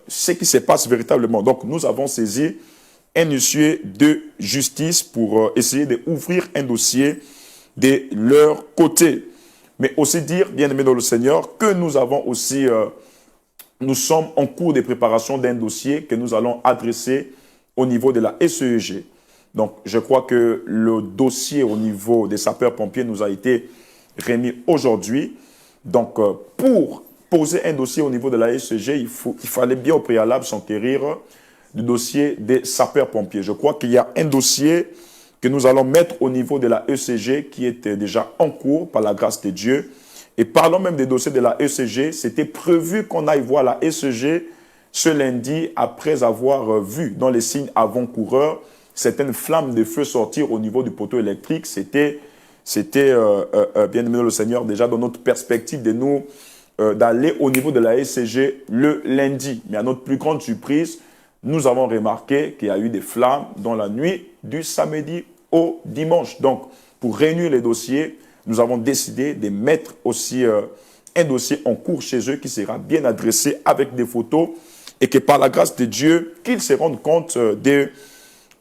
ce qui se passe véritablement. Donc, nous avons saisi un huissier de justice pour essayer d'ouvrir un dossier de leur côté. Mais aussi dire, bien aimé dans le Seigneur, que nous avons aussi, nous sommes en cours de préparation d'un dossier que nous allons adresser au niveau de la SEG. Donc, je crois que le dossier au niveau des sapeurs-pompiers nous a été remis aujourd'hui. Donc, pour poser un dossier au niveau de la SEG, il fallait bien au préalable s'enquérir du dossier des sapeurs-pompiers. Je crois qu'il y a un dossier que nous allons mettre au niveau de la ECG qui était déjà en cours par la grâce de Dieu. Et parlons même des dossiers de la ECG, c'était prévu qu'on aille voir la ECG ce lundi après avoir vu dans les signes avant-coureurs certaines flammes de feu sortir au niveau du poteau électrique. C'était bien aimé le Seigneur, déjà dans notre perspective de nous d'aller au niveau de la ECG le lundi. Mais à notre plus grande surprise, nous avons remarqué qu'il y a eu des flammes dans la nuit du samedi au dimanche. Donc, pour réunir les dossiers, nous avons décidé de mettre aussi un dossier en cours chez eux qui sera bien adressé avec des photos et que par la grâce de Dieu, qu'ils se rendent compte de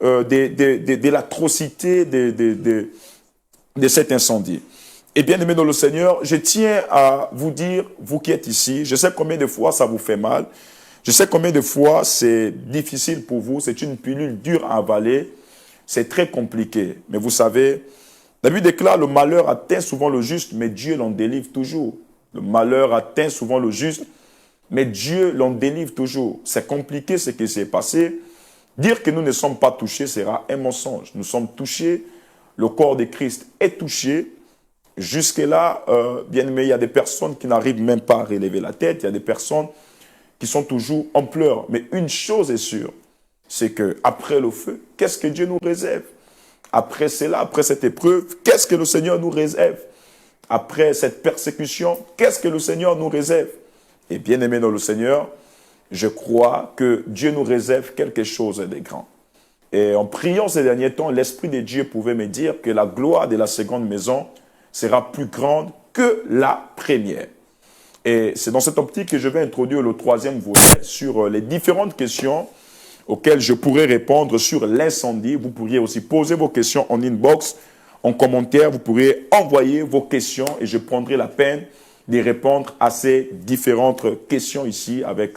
l'atrocité de cet incendie. Et bien aimé dans le Seigneur, je tiens à vous dire, vous qui êtes ici, je sais combien de fois ça vous fait mal, je sais combien de fois c'est difficile pour vous, c'est une pilule dure à avaler, c'est très compliqué. Mais vous savez, la Bible déclare, le malheur atteint souvent le juste, mais Dieu l'en délivre toujours. Le malheur atteint souvent le juste, mais Dieu l'en délivre toujours. C'est compliqué ce qui s'est passé. Dire que nous ne sommes pas touchés sera un mensonge. Nous sommes touchés, le corps de Christ est touché. Jusque-là, bien aimé, il y a des personnes qui n'arrivent même pas à relever la tête. Il y a des personnes qui sont toujours en pleurs. Mais une chose est sûre, c'est qu'après le feu, qu'est-ce que Dieu nous réserve? Après cela, après cette épreuve, qu'est-ce que le Seigneur nous réserve? Après cette persécution, qu'est-ce que le Seigneur nous réserve? Et bien aimé dans le Seigneur, je crois que Dieu nous réserve quelque chose de grand. Et en priant ces derniers temps, l'Esprit de Dieu pouvait me dire que la gloire de la seconde maison sera plus grande que la première. Et c'est dans cette optique que je vais introduire le troisième volet sur les différentes questions auxquelles je pourrais répondre sur l'incendie. Vous pourriez aussi poser vos questions en inbox, en commentaire. Vous pourriez envoyer vos questions et je prendrai la peine de répondre à ces différentes questions ici avec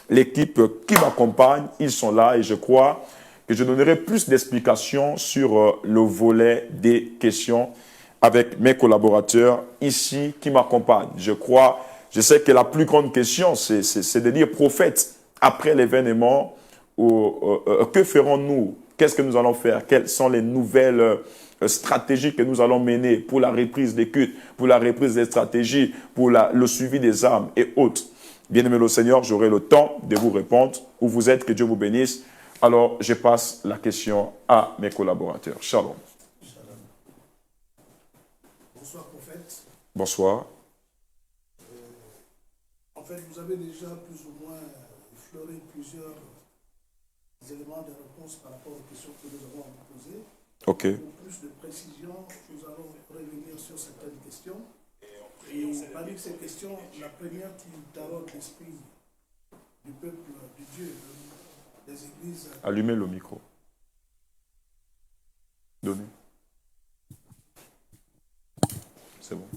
l'équipe qui m'accompagne. Ils sont là et je crois que je donnerai plus d'explications sur le volet des questions avec mes collaborateurs ici qui m'accompagnent. Je sais que la plus grande question, c'est de dire prophète, après l'événement, que ferons-nous? Qu'est-ce que nous allons faire? Quelles sont les nouvelles stratégies que nous allons mener pour la reprise des cultes, pour la reprise des stratégies, pour le suivi des âmes et autres? Bien-aimé le Seigneur, j'aurai le temps de vous répondre. Où vous êtes, que Dieu vous bénisse. Alors, je passe la question à mes collaborateurs. Shalom. Bonsoir, prophète. Bonsoir. En fait, vous avez déjà plus ou moins effleuré plusieurs éléments de réponse par rapport aux questions que nous avons à vous poser. OK. Pour plus de précision, nous allons revenir sur certaines questions. Et parmi ces questions, la première qui taraude l'esprit du peuple, du Dieu, des églises. Allumez le micro. Donnez. C'est bon.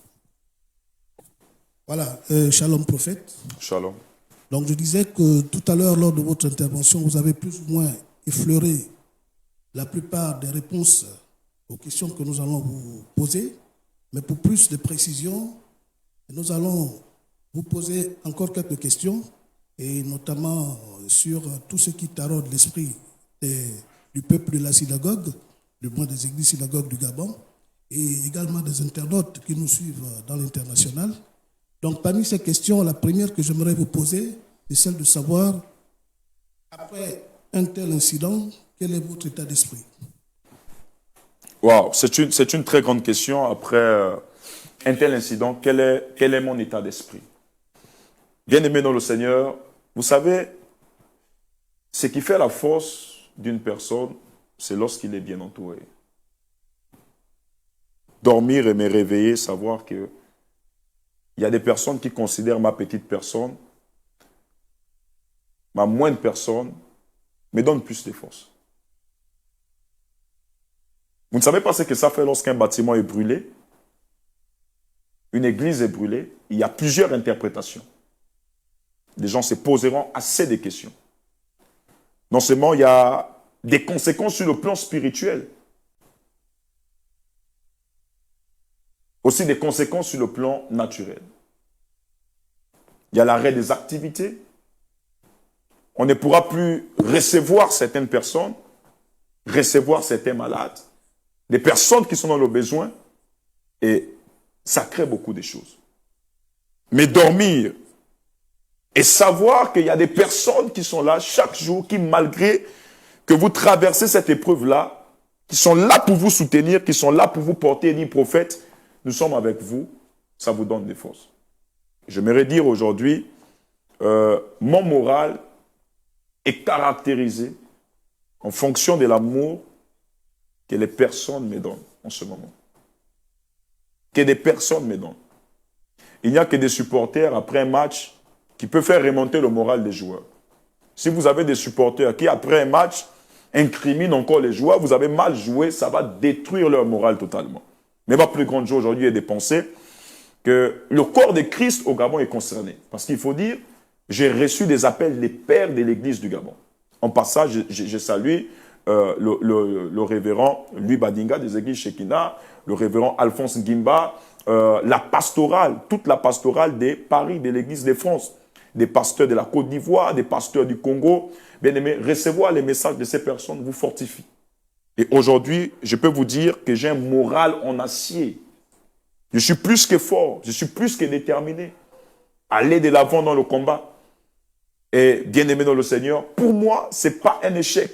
Voilà, shalom prophète. Shalom. Donc je disais que tout à l'heure, lors de votre intervention, vous avez plus ou moins effleuré la plupart des réponses aux questions que nous allons vous poser. Mais pour plus de précision, nous allons vous poser encore quelques questions, et notamment sur tout ce qui taraude l'esprit du peuple de la synagogue, du moins des églises synagogues du Gabon, et également des internautes qui nous suivent dans l'international. Donc, parmi ces questions, la première que j'aimerais vous poser, c'est celle de savoir, après un tel incident, quel est votre état d'esprit? Wow, c'est une très grande question. Après un tel incident, quel est mon état d'esprit? Bien-aimé dans le Seigneur, vous savez, ce qui fait la force d'une personne, c'est lorsqu'il est bien entouré. Dormir et me réveiller, savoir que il y a des personnes qui considèrent ma petite personne, ma moindre personne, me donne plus de force. Vous ne savez pas ce que ça fait lorsqu'un bâtiment est brûlé, une église est brûlée, il y a plusieurs interprétations. Les gens se poseront assez de questions. Non seulement il y a des conséquences sur le plan spirituel, aussi des conséquences sur le plan naturel. Il y a l'arrêt des activités. On ne pourra plus recevoir certaines personnes, recevoir certains malades, des personnes qui sont dans le besoin, et ça crée beaucoup de choses. Mais dormir et savoir qu'il y a des personnes qui sont là chaque jour, qui malgré que vous traversez cette épreuve-là, qui sont là pour vous soutenir, qui sont là pour vous porter et dire, prophète, nous sommes avec vous, ça vous donne des forces. J'aimerais dire aujourd'hui, mon moral est caractérisé en fonction de l'amour que les personnes me donnent en ce moment. que des personnes me donnent. Il n'y a que des supporters après un match qui peuvent faire remonter le moral des joueurs. Si vous avez des supporters qui, après un match, incriminent encore les joueurs, vous avez mal joué, ça va détruire leur moral totalement. Mais ma plus grande joie aujourd'hui est de penser que le corps de Christ au Gabon est concerné. Parce qu'il faut dire, j'ai reçu des appels des pères de l'église du Gabon. En passant, je salue le révérend Louis Badinga des églises Shekinah, le révérend Alphonse Ngimba, la pastorale, toute la pastorale de Paris, de l'église de France, des pasteurs de la Côte d'Ivoire, des pasteurs du Congo. Bien aimé, recevoir les messages de ces personnes vous fortifie. Et aujourd'hui, je peux vous dire que j'ai un moral en acier. Je suis plus que fort, je suis plus que déterminé à aller de l'avant dans le combat. Et bien aimé dans le Seigneur, pour moi, ce n'est pas un échec.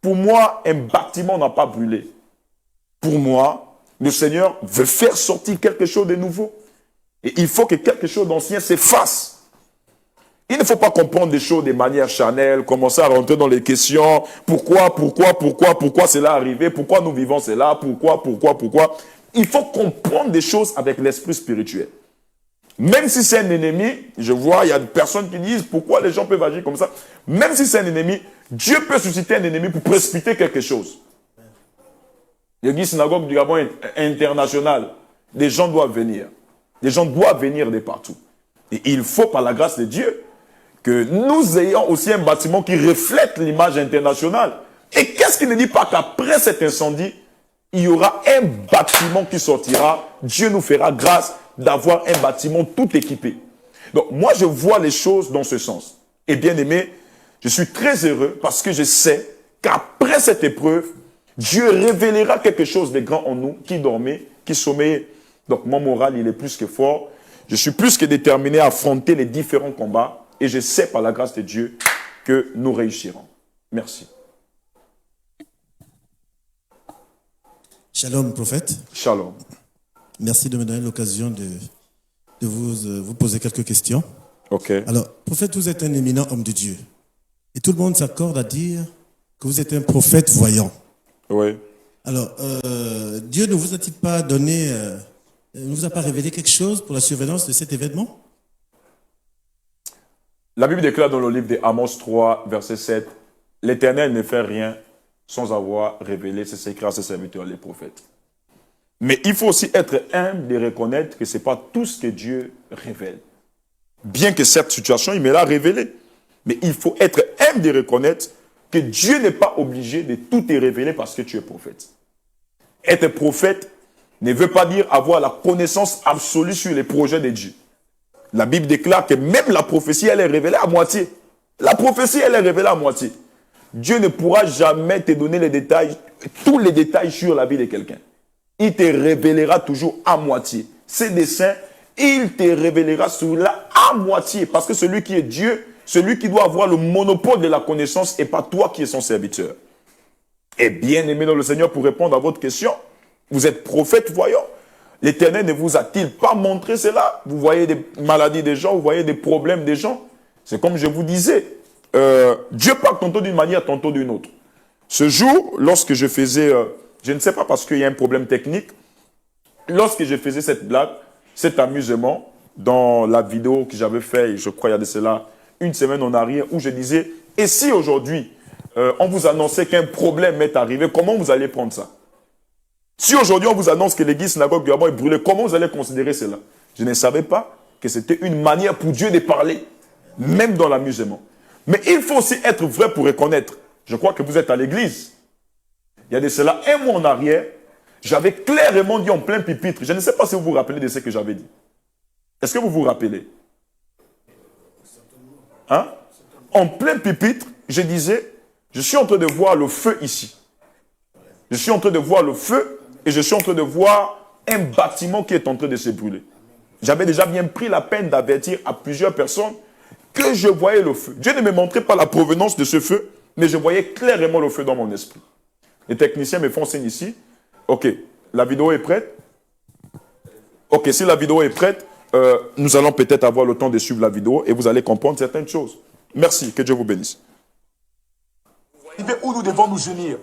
Pour moi, un bâtiment n'a pas brûlé. Pour moi, le Seigneur veut faire sortir quelque chose de nouveau. Et il faut que quelque chose d'ancien s'efface. Il ne faut pas comprendre des choses de manière charnelle, commencer à rentrer dans les questions. Pourquoi cela est arrivé? Pourquoi nous vivons cela? Pourquoi? Il faut comprendre des choses avec l'esprit spirituel. Même si c'est un ennemi, je vois, il y a des personnes qui disent pourquoi les gens peuvent agir comme ça. Même si c'est un ennemi, Dieu peut susciter un ennemi pour précipiter quelque chose. L'église synagogue du Gabon est internationale. Des gens doivent venir. Des gens doivent venir de partout. Et il faut, par la grâce de Dieu, que nous ayons aussi un bâtiment qui reflète l'image internationale. Et qu'est-ce qui ne dit pas qu'après cet incendie, il y aura un bâtiment qui sortira. Dieu nous fera grâce d'avoir un bâtiment tout équipé. Donc, moi, je vois les choses dans ce sens. Et bien aimé, je suis très heureux parce que je sais qu'après cette épreuve, Dieu révélera quelque chose de grand en nous qui dormait, qui sommeillait. Donc, mon moral, il est plus que fort. Je suis plus que déterminé à affronter les différents combats. Et je sais, par la grâce de Dieu, que nous réussirons. Merci. Shalom, prophète. Shalom. Merci de me donner l'occasion de vous poser quelques questions. Ok. Alors, prophète, vous êtes un éminent homme de Dieu. Et tout le monde s'accorde à dire que vous êtes un prophète voyant. Oui. Alors, Dieu ne vous a-t-il pas donné, ne vous a pas révélé quelque chose pour la surveillance de cet événement? La Bible déclare dans le livre de Amos 3, verset 7, « L'Éternel ne fait rien sans avoir révélé ses secrets à ses serviteurs, les prophètes. » Mais il faut aussi être humble de reconnaître que ce n'est pas tout ce que Dieu révèle. Bien que cette situation, il me l'a révélé. Mais il faut être humble de reconnaître que Dieu n'est pas obligé de tout te révéler parce que tu es prophète. Être prophète ne veut pas dire avoir la connaissance absolue sur les projets de Dieu. La Bible déclare que même la prophétie, elle est révélée à moitié. La prophétie, elle est révélée à moitié. Dieu ne pourra jamais te donner les détails, tous les détails sur la vie de quelqu'un. Il te révélera toujours à moitié. Ses desseins, il te révélera cela à moitié. Parce que celui qui est Dieu, celui qui doit avoir le monopole de la connaissance, et pas toi qui es son serviteur. Et bien aimé dans le Seigneur, pour répondre à votre question, vous êtes prophète voyant. L'Éternel ne vous a-t-il pas montré cela? Vous voyez des maladies des gens, vous voyez des problèmes des gens. C'est comme je vous disais, Dieu parle tantôt d'une manière, tantôt d'une autre. Ce jour, lorsque je faisais, je ne sais pas parce qu'il y a un problème technique, lorsque je faisais cette blague, cet amusement, dans la vidéo que j'avais fait, je crois il y a de cela une semaine en arrière, où je disais, et si aujourd'hui, on vous annonçait qu'un problème est arrivé, comment vous allez prendre ça? Si aujourd'hui on vous annonce que l'église synagogue du Gabon est brûlée, comment vous allez considérer cela? Je ne savais pas que c'était une manière pour Dieu de parler, même dans l'amusement. Mais il faut aussi être vrai pour reconnaître. Je crois que vous êtes à l'église. Il y a de cela un mois en arrière, j'avais clairement dit en plein pupitre, je ne sais pas si vous vous rappelez de ce que j'avais dit. Est-ce que vous vous rappelez? Hein? En plein pupitre, je disais, je suis en train de voir le feu ici. Je suis en train de voir le feu et je suis en train de voir un bâtiment qui est en train de se brûler. J'avais déjà bien pris la peine d'avertir à plusieurs personnes que je voyais le feu. Dieu ne me montrait pas la provenance de ce feu, mais je voyais clairement le feu dans mon esprit. Les techniciens me font signe ici. Ok, la vidéo est prête? Ok, si la vidéo est prête, nous allons peut-être avoir le temps de suivre la vidéo et vous allez comprendre certaines choses. Merci, que Dieu vous bénisse. Où nous devons nous unir.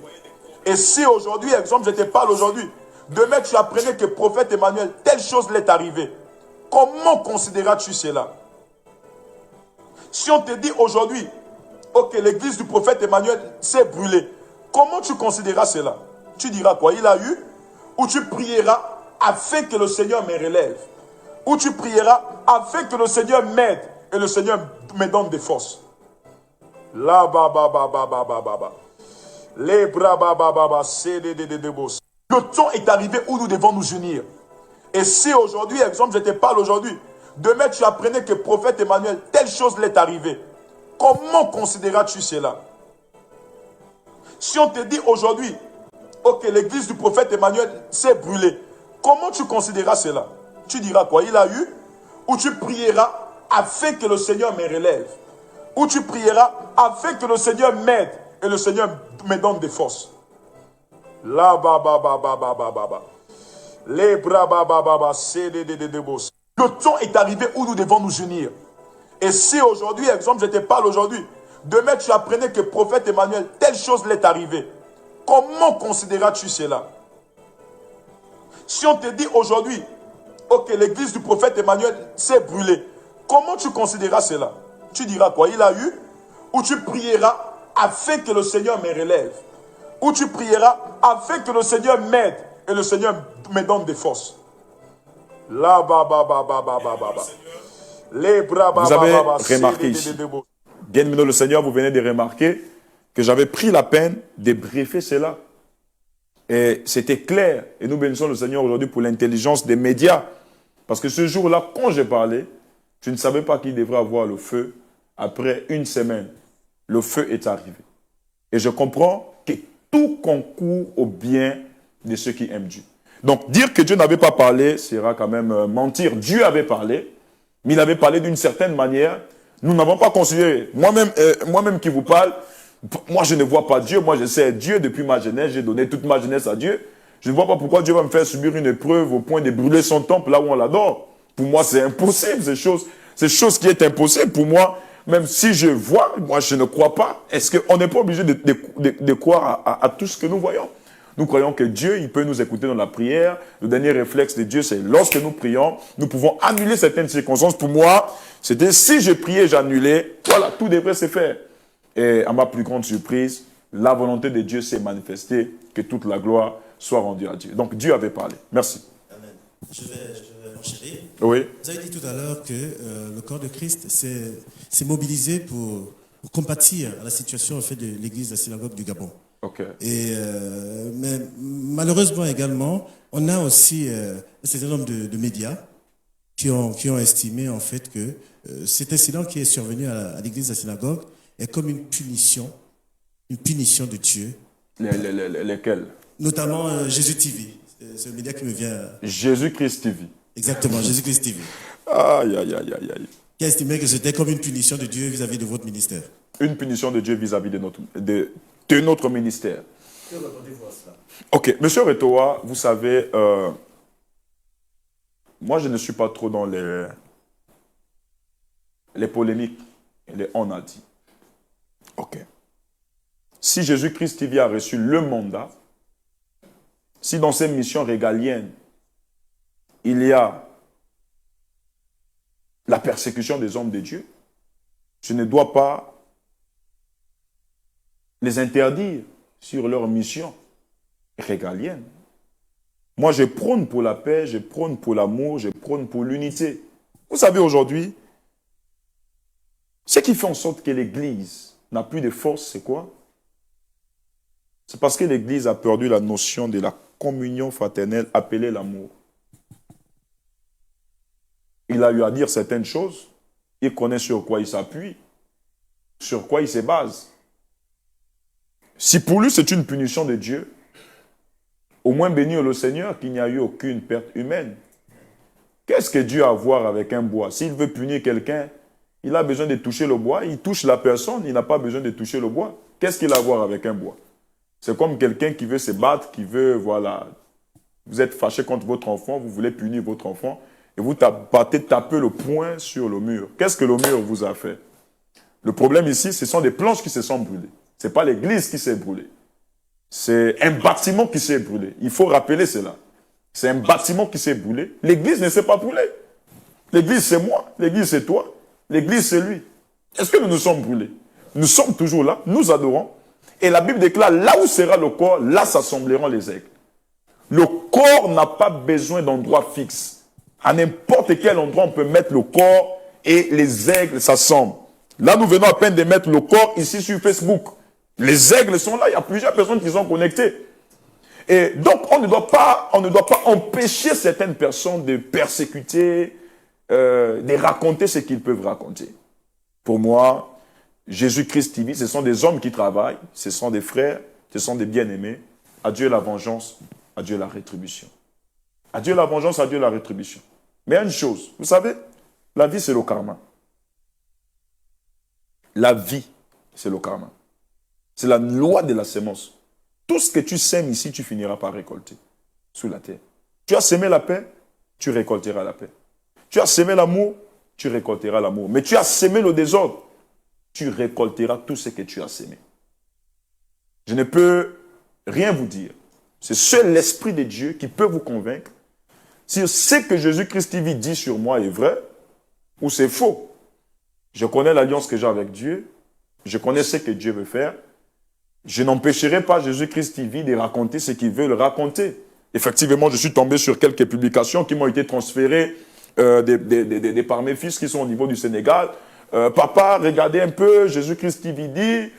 Et si aujourd'hui, exemple, je te parle aujourd'hui, demain tu apprenais que prophète Emmanuel, telle chose l'est arrivée. Comment considéras-tu cela? Si on te dit aujourd'hui, ok, l'église du prophète Emmanuel s'est brûlée, comment tu considéras cela? Tu diras quoi? Il a eu? Ou tu prieras afin que le Seigneur me relève? Ou tu prieras afin que le Seigneur m'aide et le Seigneur me donne des forces? Là, les bras, le temps est arrivé où nous devons nous unir. Et si aujourd'hui, exemple, je te parle aujourd'hui, demain tu apprenais que prophète Emmanuel, telle chose l'est arrivée. Comment considéras-tu cela? Si on te dit aujourd'hui, ok, l'église du prophète Emmanuel s'est brûlée, comment tu considéras cela? Tu diras quoi? Il a eu? Ou tu prieras afin que le Seigneur me relève? Ou tu prieras afin que le Seigneur m'aide et le Seigneur me donne des forces? Là, les bras, le temps est arrivé où nous devons nous unir. Et si aujourd'hui, exemple, je te parle aujourd'hui, demain tu apprenais que prophète Emmanuel, telle chose l'est arrivée. Comment considéras-tu cela? Si on te dit aujourd'hui, ok, l'église du prophète Emmanuel s'est brûlée, comment tu considéras cela? Tu diras quoi? Il a eu? Ou tu prieras afin que le Seigneur me relève? Ou tu prieras afin que le Seigneur m'aide et le Seigneur me donne des forces? Là, les bras, vous avez remarqué ici, bien-aimé le Seigneur, vous venez de remarquer que j'avais pris la peine de briefer cela. Et c'était clair. Et nous bénissons le Seigneur aujourd'hui pour l'intelligence des médias. Parce que ce jour-là, quand j'ai parlé, je ne savais pas qu'il devrait avoir le feu. Après une semaine, le feu est arrivé. Et je comprends que tout concourt au bien de ceux qui aiment Dieu. Donc, dire que Dieu n'avait pas parlé sera quand même mentir. Dieu avait parlé, mais il avait parlé d'une certaine manière. Nous n'avons pas considéré. Moi-même qui vous parle, moi je ne vois pas Dieu. Moi je sais Dieu depuis ma jeunesse. J'ai donné toute ma jeunesse à Dieu. Je ne vois pas pourquoi Dieu va me faire subir une épreuve au point de brûler son temple là où on l'adore. Pour moi, c'est impossible, ces choses qui est impossible. Pour moi, même si je vois, moi je ne crois pas. Est-ce qu'on n'est pas obligé de croire à tout ce que nous voyons? Nous croyons que Dieu, il peut nous écouter dans la prière. Le dernier réflexe de Dieu, c'est lorsque nous prions, nous pouvons annuler certaines circonstances. Pour moi, c'était si je priais, j'annulais. Voilà, tout devrait se faire. Et à ma plus grande surprise, la volonté de Dieu s'est manifestée, que toute la gloire soit rendue à Dieu. Donc Dieu avait parlé. Merci. Amen. Je vais enchaîner. Oui. Vous avez dit tout à l'heure que le corps de Christ s'est mobilisé pour compatir à la situation en fait, de l'église de la synagogue du Gabon. Okay. Et, mais malheureusement également, on a aussi un certain nombre de médias qui ont estimé en fait que cet incident qui est survenu à l'église de la synagogue est comme une punition de Dieu. Lesquels? Notamment Jésus TV. C'est le média qui me vient. Jésus-Christ TV. Exactement, Jésus-Christ TV. Aïe, aïe, aïe, aïe, aïe. Qui a estimé que c'était comme une punition de Dieu vis-à-vis de votre ministère. Une punition de Dieu vis-à-vis de notre ministère. Que répondez-vous à cela? Ok, monsieur Retoa, vous savez, moi je ne suis pas trop dans les polémiques et les on a dit. Ok. Si Jésus-Christ TV a reçu le mandat, si dans ces missions régaliennes, il y a la persécution des hommes de Dieu, je ne dois pas les interdire sur leur mission régalienne. Moi, je prône pour la paix, je prône pour l'amour, je prône pour l'unité. Vous savez, aujourd'hui, ce qui fait en sorte que l'Église n'a plus de force, c'est quoi? C'est parce que l'Église a perdu la notion de la communion fraternelle appelée l'amour. Il a eu à dire certaines choses, il connaît sur quoi il s'appuie, sur quoi il se base. Si pour lui c'est une punition de Dieu, au moins bénir le Seigneur qu'il n'y a eu aucune perte humaine. Qu'est-ce que Dieu a à voir avec un bois? S'il veut punir quelqu'un, il a besoin de toucher le bois, il touche la personne, il n'a pas besoin de toucher le bois. Qu'est-ce qu'il a à voir avec un bois? C'est comme quelqu'un qui veut se battre, qui veut, voilà, vous êtes fâché contre votre enfant, vous voulez punir votre enfant, et vous taper le poing sur le mur. Qu'est-ce que le mur vous a fait? Le problème ici, ce sont des planches qui se sont brûlées. Ce n'est pas l'église qui s'est brûlée. C'est un bâtiment qui s'est brûlé. Il faut rappeler cela. C'est un bâtiment qui s'est brûlé. L'église ne s'est pas brûlée. L'église, c'est moi. L'église, c'est toi. L'église, c'est lui. Est-ce que nous nous sommes brûlés? Nous sommes toujours là. Nous adorons. Et la Bible déclare, là où sera le corps, là s'assembleront les aigles. Le corps n'a pas besoin d'endroit fixe. À n'importe quel endroit, on peut mettre le corps et les aigles s'assemblent. Là, nous venons à peine de mettre le corps ici sur Facebook. Les aigles sont là. Il y a plusieurs personnes qui sont connectées. Et donc, on ne doit pas empêcher certaines personnes de persécuter, de raconter ce qu'ils peuvent raconter. Pour moi, Jésus-Christ TV, ce sont des hommes qui travaillent, ce sont des frères, ce sont des bien-aimés. À Dieu la vengeance, à Dieu la rétribution. À Dieu la vengeance, à Dieu la rétribution. Mais une chose, vous savez, la vie c'est le karma. La vie, c'est le karma. C'est la loi de la sémence. Tout ce que tu sèmes ici, tu finiras par récolter sous la terre. Tu as sémé la paix, tu récolteras la paix. Tu as sémé l'amour, tu récolteras l'amour. Mais tu as sémé le désordre, tu récolteras tout ce que tu as sémé. Je ne peux rien vous dire. C'est seul l'Esprit de Dieu qui peut vous convaincre si ce que Jésus-Christ dit sur moi est vrai ou c'est faux. Je connais l'alliance que j'ai avec Dieu. Je connais ce que Dieu veut faire. Je n'empêcherai pas Jésus-Christ TV de raconter ce qu'il veut le raconter. Effectivement, je suis tombé sur quelques publications qui m'ont été transférées par mes fils qui sont au niveau du Sénégal. Papa, regardez un peu, Jésus-Christ TV dit,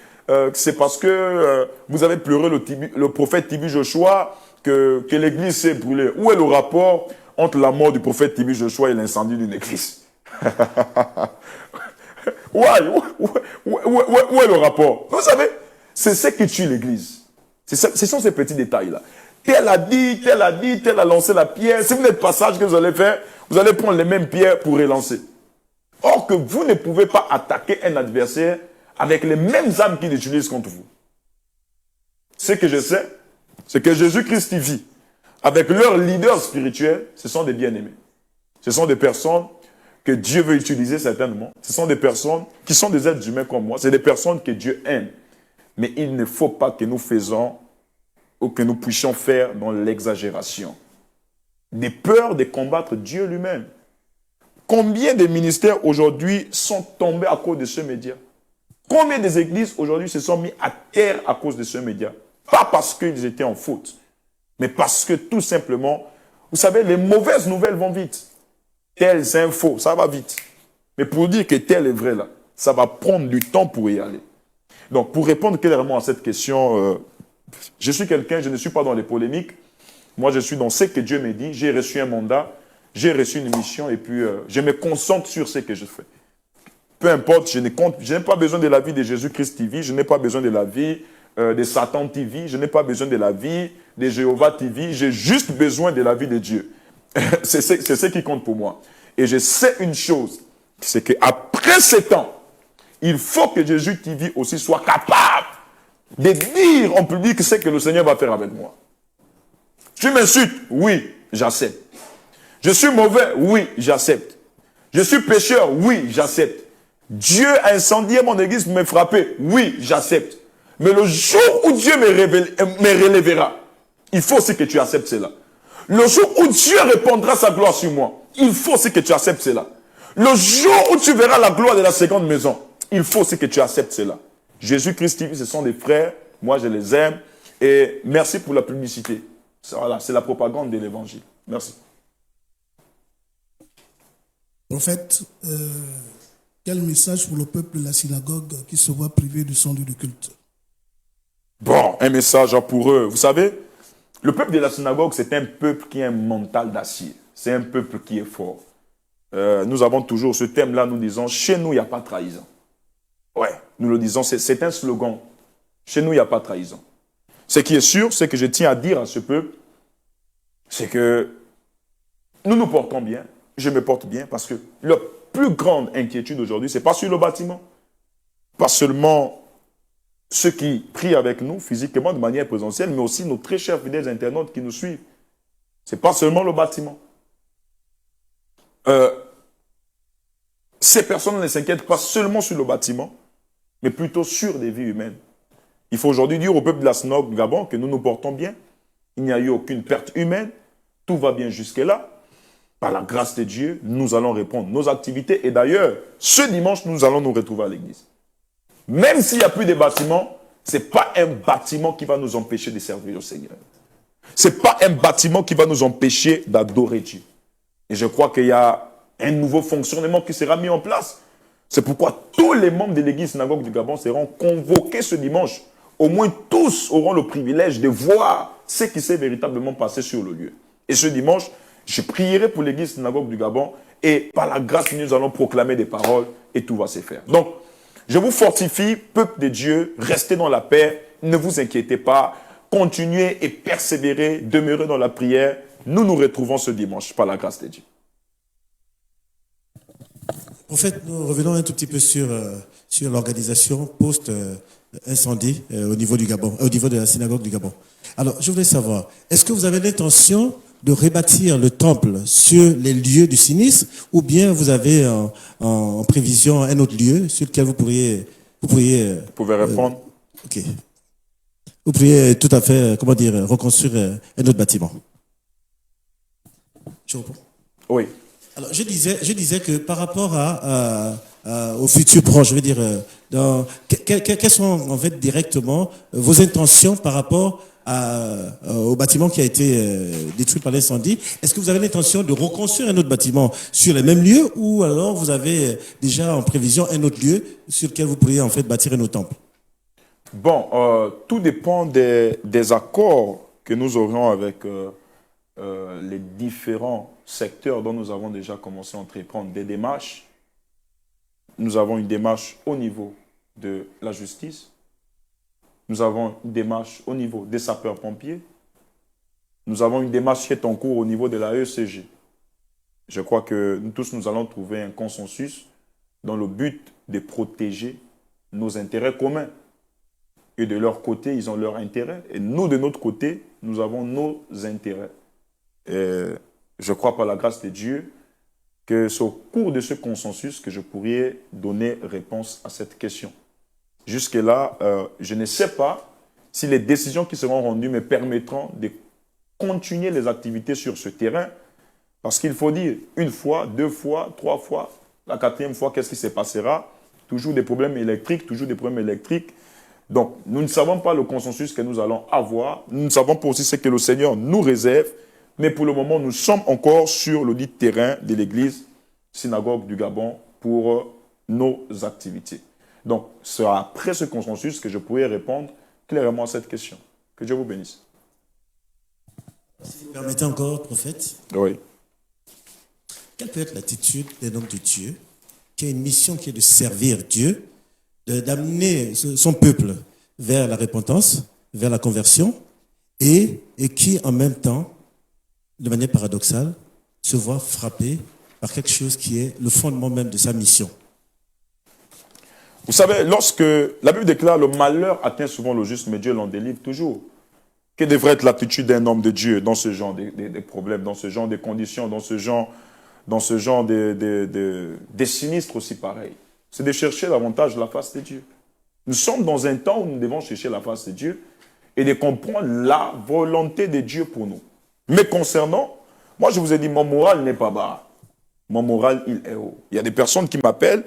c'est parce que vous avez pleuré le prophète Tibi Joshua que l'église s'est brûlée. Où est le rapport entre la mort du prophète Tibi Joshua et l'incendie d'une église? Où est le rapport? Vous savez, c'est ce qui tue l'église. Ce sont ces petits détails-là. Tel a dit, tel a lancé la pierre. Si vous n'êtes pas sage, que vous allez faire, vous allez prendre les mêmes pierres pour relancer. Or que vous ne pouvez pas attaquer un adversaire avec les mêmes armes qu'il utilise contre vous. Ce que je sais, c'est que Jésus-Christ vit avec leurs leaders spirituels, ce sont des bien-aimés. Ce sont des personnes que Dieu veut utiliser certainement. Ce sont des personnes qui sont des êtres humains comme moi. C'est des personnes que Dieu aime. Mais il ne faut pas que nous faisons ou que nous puissions faire dans l'exagération. Des peurs de combattre Dieu lui-même. Combien de ministères aujourd'hui sont tombés à cause de ce média? Combien des églises aujourd'hui se sont mis à terre à cause de ce média? Pas parce qu'ils étaient en faute, mais parce que tout simplement, vous savez, les mauvaises nouvelles vont vite. Telles infos, ça va vite. Mais pour dire que tel est vrai là, ça va prendre du temps pour y aller. Donc, pour répondre clairement à cette question, je suis quelqu'un, je ne suis pas dans les polémiques. Moi, je suis dans ce que Dieu me dit. J'ai reçu un mandat, j'ai reçu une mission et puis je me concentre sur ce que je fais. Peu importe, je n'ai pas besoin de la vie de Jésus-Christ TV, je n'ai pas besoin de la vie de Satan TV, je n'ai pas besoin de la vie de Jéhovah TV, j'ai juste besoin de la vie de Dieu. C'est ce qui compte pour moi. Et je sais une chose, c'est qu'après 7 ans, il faut que Jésus TV aussi soit capable de dire en public ce que le Seigneur va faire avec moi. Tu m'insultes? Oui, j'accepte. Je suis mauvais? Oui, j'accepte. Je suis pécheur? Oui, j'accepte. Dieu a incendié mon église pour me frapper? Oui, j'accepte. Mais le jour où Dieu me relèvera, il faut aussi que tu acceptes cela. Le jour où Dieu répandra sa gloire sur moi, il faut aussi que tu acceptes cela. Le jour où tu verras la gloire de la seconde maison, il faut aussi que tu acceptes cela. Jésus-Christ TV, ce sont des frères, moi je les aime, et merci pour la publicité. Voilà, c'est la propagande de l'évangile. Merci. Prophète, quel message pour le peuple de la synagogue qui se voit privé du son du culte? Bon, un message pour eux. Vous savez, le peuple de la synagogue, c'est un peuple qui a un mental d'acier. C'est un peuple qui est fort. Nous avons toujours ce thème-là, nous disons, chez nous, il n'y a pas de trahison. Ouais, nous le disons, c'est un slogan. Chez nous, il n'y a pas de trahison. Ce qui est sûr, ce que je tiens à dire à ce peuple, c'est que nous nous portons bien. Je me porte bien parce que leur plus grande inquiétude aujourd'hui, ce n'est pas sur le bâtiment. Pas seulement ceux qui prient avec nous physiquement de manière présentielle, mais aussi nos très chers fidèles internautes qui nous suivent. Ce n'est pas seulement le bâtiment. Ces personnes ne s'inquiètent pas seulement sur le bâtiment, mais plutôt sur des vies humaines. Il faut aujourd'hui dire au peuple de la synagogue du Gabon que nous nous portons bien. Il n'y a eu aucune perte humaine. tout va bien jusque-là. Par la grâce de Dieu, nous allons répondre nos activités. Et d'ailleurs, ce dimanche, nous allons nous retrouver à l'église. Même s'il n'y a plus de bâtiment, ce n'est pas un bâtiment qui va nous empêcher de servir le Seigneur. Ce n'est pas un bâtiment qui va nous empêcher d'adorer Dieu. Et je crois qu'il y a un nouveau fonctionnement qui sera mis en place. C'est pourquoi tous les membres de l'église synagogue du Gabon seront convoqués ce dimanche. Au moins tous auront le privilège de voir ce qui s'est véritablement passé sur le lieu. Et ce dimanche, je prierai pour l'église synagogue du Gabon et par la grâce, nous allons proclamer des paroles et tout va se faire. Donc, je vous fortifie, peuple de Dieu, restez dans la paix, ne vous inquiétez pas, continuez et persévérez, demeurez dans la prière. Nous nous retrouvons ce dimanche par la grâce de Dieu. Prophète, nous revenons un tout petit peu sur l'organisation post-incendie au niveau du Gabon, au niveau de la synagogue du Gabon. Alors, je voulais savoir, est-ce que vous avez l'intention de rebâtir le temple sur les lieux du sinistre ou bien vous avez en prévision un autre lieu sur lequel vous pourriez Vous pouvez répondre. Ok. Vous pourriez tout à fait, reconstruire un autre bâtiment. Je réponds. Oui. Alors, je disais que par rapport au futur proche, je veux dire, quelles sont en fait directement vos intentions par rapport au bâtiment qui a été détruit par l'incendie? Est-ce que vous avez l'intention de reconstruire un autre bâtiment sur les mêmes lieux ou alors vous avez déjà en prévision un autre lieu sur lequel vous pourriez en fait bâtir un autre temple? Bon, tout dépend des accords que nous aurons avec les différents secteurs dont nous avons déjà commencé à entreprendre des démarches. Nous avons une démarche au niveau de la justice. Nous avons une démarche au niveau des sapeurs-pompiers. Nous avons une démarche qui est en cours au niveau de la ECG. Je crois que nous tous, nous allons trouver un consensus dans le but de protéger nos intérêts communs. Et de leur côté, ils ont leurs intérêts. Et nous, de notre côté, nous avons nos intérêts. Et je crois par la grâce de Dieu que c'est au cours de ce consensus que je pourrais donner réponse à cette question. Jusque-là, je ne sais pas si les décisions qui seront rendues me permettront de continuer les activités sur ce terrain. Parce qu'il faut dire, une fois, deux fois, trois fois, la quatrième fois, qu'est-ce qui se passera? Toujours des problèmes électriques, toujours des problèmes électriques. Donc, nous ne savons pas le consensus que nous allons avoir. Nous ne savons pas aussi ce que le Seigneur nous réserve. Mais pour le moment, nous sommes encore sur le dit terrain de l'église synagogue du Gabon pour nos activités. Donc, c'est après ce consensus que je pourrai répondre clairement à cette question. Que Dieu vous bénisse. Si vous permettez encore, prophète. Oui. Quelle peut être l'attitude d'un homme de Dieu qui a une mission qui est de servir Dieu, d'amener son peuple vers la repentance, vers la conversion, et qui, en même temps, de manière paradoxale, se voit frappé par quelque chose qui est le fondement même de sa mission? Vous savez, lorsque la Bible déclare le malheur atteint souvent le juste, mais Dieu l'en délivre toujours. Quelle devrait être l'attitude d'un homme de Dieu dans ce genre de problèmes, dans ce genre de conditions, dans ce genre de sinistres aussi pareils? C'est de chercher davantage la face de Dieu. Nous sommes dans un temps où nous devons chercher la face de Dieu et de comprendre la volonté de Dieu pour nous. Mais concernant, moi je vous ai dit, mon moral n'est pas bas. Mon moral, il est haut. Il y a des personnes qui m'appellent,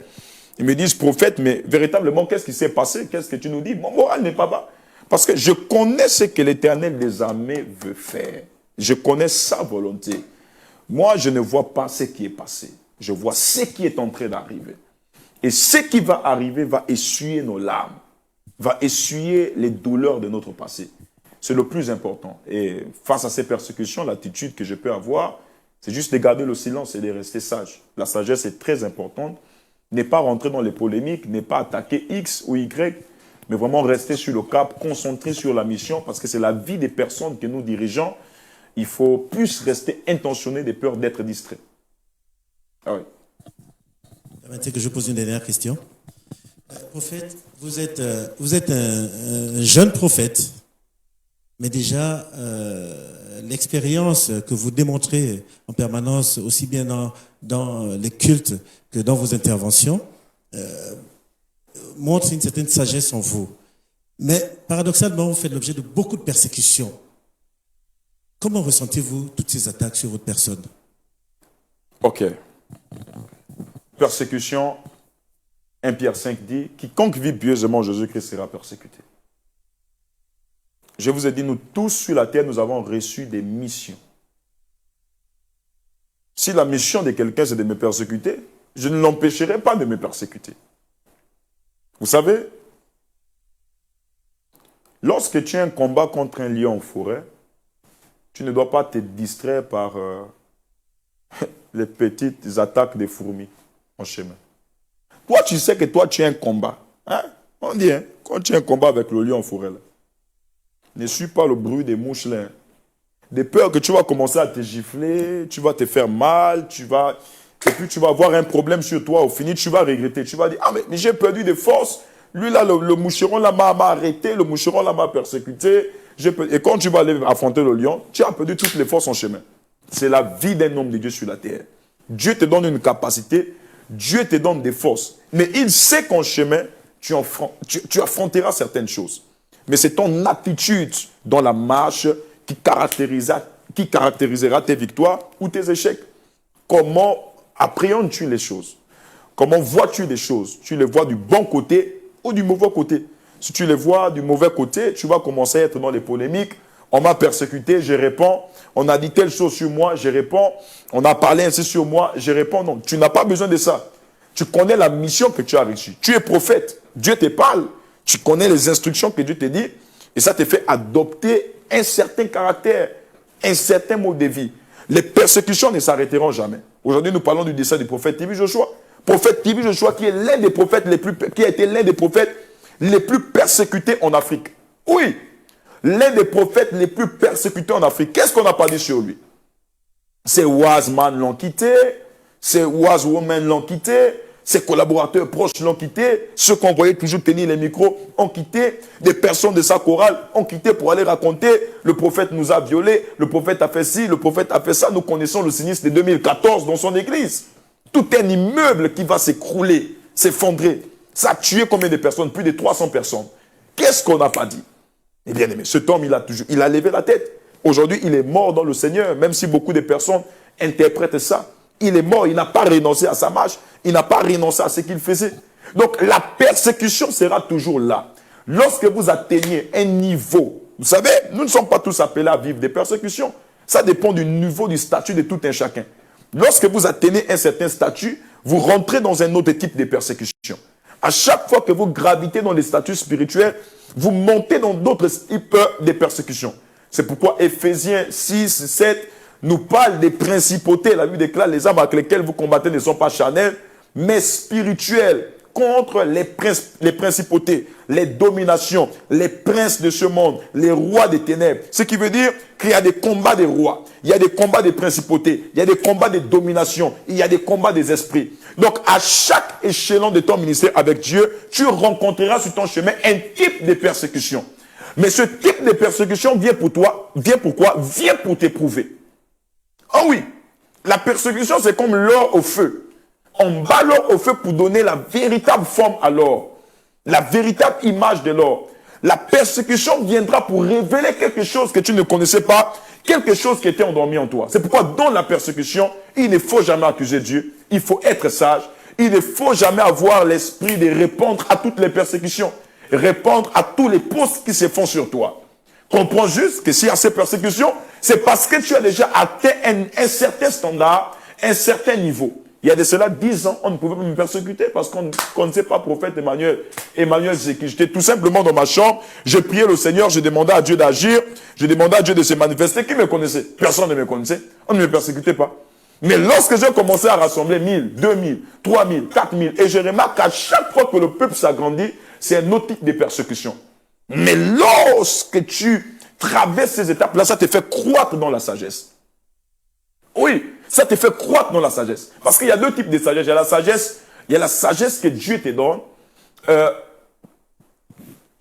ils me disent, prophète, mais véritablement, qu'est-ce qui s'est passé? Qu'est-ce que tu nous dis? Mon moral n'est pas bas. Parce que je connais ce que l'Éternel des armées veut faire. Je connais sa volonté. Moi, je ne vois pas ce qui est passé. Je vois ce qui est en train d'arriver. Et ce qui va arriver va essuyer nos larmes, va essuyer les douleurs de notre passé. C'est le plus important. Et face à ces persécutions, l'attitude que je peux avoir, c'est juste de garder le silence et de rester sage. La sagesse est très importante. Ne pas rentrer dans les polémiques, ne pas attaquer X ou Y, mais vraiment rester sur le cap, concentrer sur la mission, parce que c'est la vie des personnes que nous dirigeons. Il faut plus rester intentionné de peur d'être distrait. Ah oui. Permettez que je pose une dernière question. Prophète, vous êtes un jeune prophète, mais déjà l'expérience que vous démontrez en permanence, aussi bien dans les cultes que dans vos interventions, montre une certaine sagesse en vous. Mais paradoxalement, vous faites l'objet de beaucoup de persécutions. Comment ressentez-vous toutes ces attaques sur votre personne? Ok. Persécution, 1 Pierre 5 dit, quiconque vit pieusement Jésus-Christ sera persécuté. Je vous ai dit, nous tous sur la terre, nous avons reçu des missions. Si la mission de quelqu'un, c'est de me persécuter, je ne l'empêcherai pas de me persécuter. Vous savez, lorsque tu as un combat contre un lion en forêt, tu ne dois pas te distraire par les petites attaques des fourmis en chemin. Toi, tu sais que toi, tu as un combat. Hein? On dit, hein, quand tu as un combat avec le lion en forêt, là, ne suis pas le bruit des mouches là. Des peurs que tu vas commencer à te gifler, tu vas te faire mal, et puis tu vas avoir un problème sur toi. Au fini, tu vas regretter. Tu vas dire, ah mais j'ai perdu des forces. Lui là, le moucheron là m'a arrêté, le moucheron là m'a persécuté. Et quand tu vas aller affronter le lion, tu as perdu toutes les forces en chemin. C'est la vie d'un homme de Dieu sur la terre. Dieu te donne une capacité, Dieu te donne des forces. Mais il sait qu'en chemin, tu affronteras certaines choses. Mais c'est ton attitude dans la marche qui caractérisera tes victoires ou tes échecs. Comment appréhendes-tu les choses? Comment vois-tu les choses? Tu les vois du bon côté ou du mauvais côté? Si tu les vois du mauvais côté, tu vas commencer à être dans les polémiques. On m'a persécuté, je réponds. On a dit telle chose sur moi, je réponds. On a parlé ainsi sur moi, je réponds. Non, tu n'as pas besoin de ça. Tu connais la mission que tu as reçue. Tu es prophète. Dieu te parle. Tu connais les instructions que Dieu te dit. Et ça te fait adopter un certain caractère, un certain mode de vie. Les persécutions ne s'arrêteront jamais. Aujourd'hui, nous parlons du décès du prophète TB Joshua. Prophète TB Joshua qui est l'un des prophètes qui a été l'un des prophètes les plus persécutés en Afrique. Oui, l'un des prophètes les plus persécutés en Afrique. Qu'est-ce qu'on n'a pas dit sur lui? Ses wise men l'ont quitté, ses wise women l'ont quitté, ses collaborateurs proches l'ont quitté, ceux qu'on voyait toujours tenir les micros ont quitté, des personnes de sa chorale ont quitté pour aller raconter le prophète nous a violés, le prophète a fait ci, le prophète a fait ça. Nous connaissons le sinistre de 2014 dans son église. Tout un immeuble qui va s'écrouler, s'effondrer. Ça a tué combien de personnes? Plus de 300 personnes. Qu'est-ce qu'on n'a pas dit? Eh bien aimé, cet homme, il a levé la tête. Aujourd'hui, il est mort dans le Seigneur, même si beaucoup de personnes interprètent ça. Il est mort, il n'a pas renoncé à sa marche, il n'a pas renoncé à ce qu'il faisait. Donc la persécution sera toujours là. Lorsque vous atteignez un niveau, vous savez, nous ne sommes pas tous appelés à vivre des persécutions. Ça dépend du niveau, du statut de tout un chacun. Lorsque vous atteignez un certain statut, vous rentrez dans un autre type de persécution. À chaque fois que vous gravitez dans les statuts spirituels, vous montez dans d'autres types de persécutions. C'est pourquoi Éphésiens 6, 7 nous parle des principautés. La Bible déclare, les armes avec lesquelles vous combattez ne sont pas charnelles, mais spirituelles, contre les principautés, les dominations, les princes de ce monde, les rois des ténèbres. Ce qui veut dire qu'il y a des combats des rois, il y a des combats des principautés, il y a des combats des dominations, il y a des combats des esprits. Donc, à chaque échelon de ton ministère avec Dieu, tu rencontreras sur ton chemin un type de persécution. Mais ce type de persécution vient pour toi, vient pourquoi? Vient pour t'éprouver. Oh oui, la persécution, c'est comme l'or au feu. On bat l'or au feu pour donner la véritable forme à l'or, la véritable image de l'or. La persécution viendra pour révéler quelque chose que tu ne connaissais pas, quelque chose qui était endormi en toi. C'est pourquoi dans la persécution, il ne faut jamais accuser Dieu, il faut être sage, il ne faut jamais avoir l'esprit de répondre à toutes les persécutions, répondre à tous les postes qui se font sur toi. Comprends juste que s'il y a ces persécutions, c'est parce que tu as déjà atteint un certain standard, un certain niveau. Il y a de cela 10 ans, on ne pouvait pas me persécuter parce qu'on ne connaissait pas prophète Emmanuel. Emmanuel, c'est qui? J'étais tout simplement dans ma chambre, je priais le Seigneur, je demandais à Dieu d'agir, je demandais à Dieu de se manifester. Qui me connaissait? Personne ne me connaissait. On ne me persécutait pas. Mais lorsque j'ai commencé à rassembler 1000, 2000, 3000, 4000, et je remarque qu'à chaque fois que le peuple s'agrandit, c'est un autre type de persécution. Mais lorsque tu traverses ces étapes-là, ça te fait croître dans la sagesse. Oui, ça te fait croître dans la sagesse. Parce qu'il y a deux types de sagesse. Il y a la sagesse que Dieu te donne.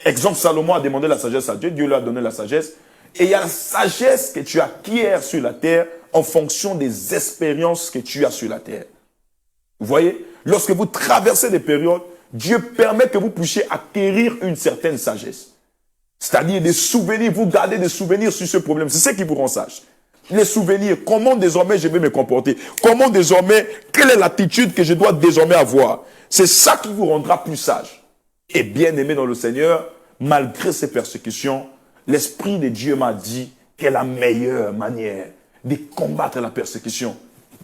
Exemple, Salomon a demandé la sagesse à Dieu. Dieu lui a donné la sagesse. Et il y a la sagesse que tu acquiers sur la terre en fonction des expériences que tu as sur la terre. Vous voyez, lorsque vous traversez des périodes, Dieu permet que vous puissiez acquérir une certaine sagesse. C'est-à-dire des souvenirs, vous gardez des souvenirs sur ce problème. C'est ce qui vous rend sage. Les souvenirs, comment désormais je vais me comporter? Comment désormais, quelle est l'attitude que je dois désormais avoir? C'est ça qui vous rendra plus sage. Et bien aimé dans le Seigneur, malgré ces persécutions, l'Esprit de Dieu m'a dit quelle est la meilleure manière de combattre la persécution.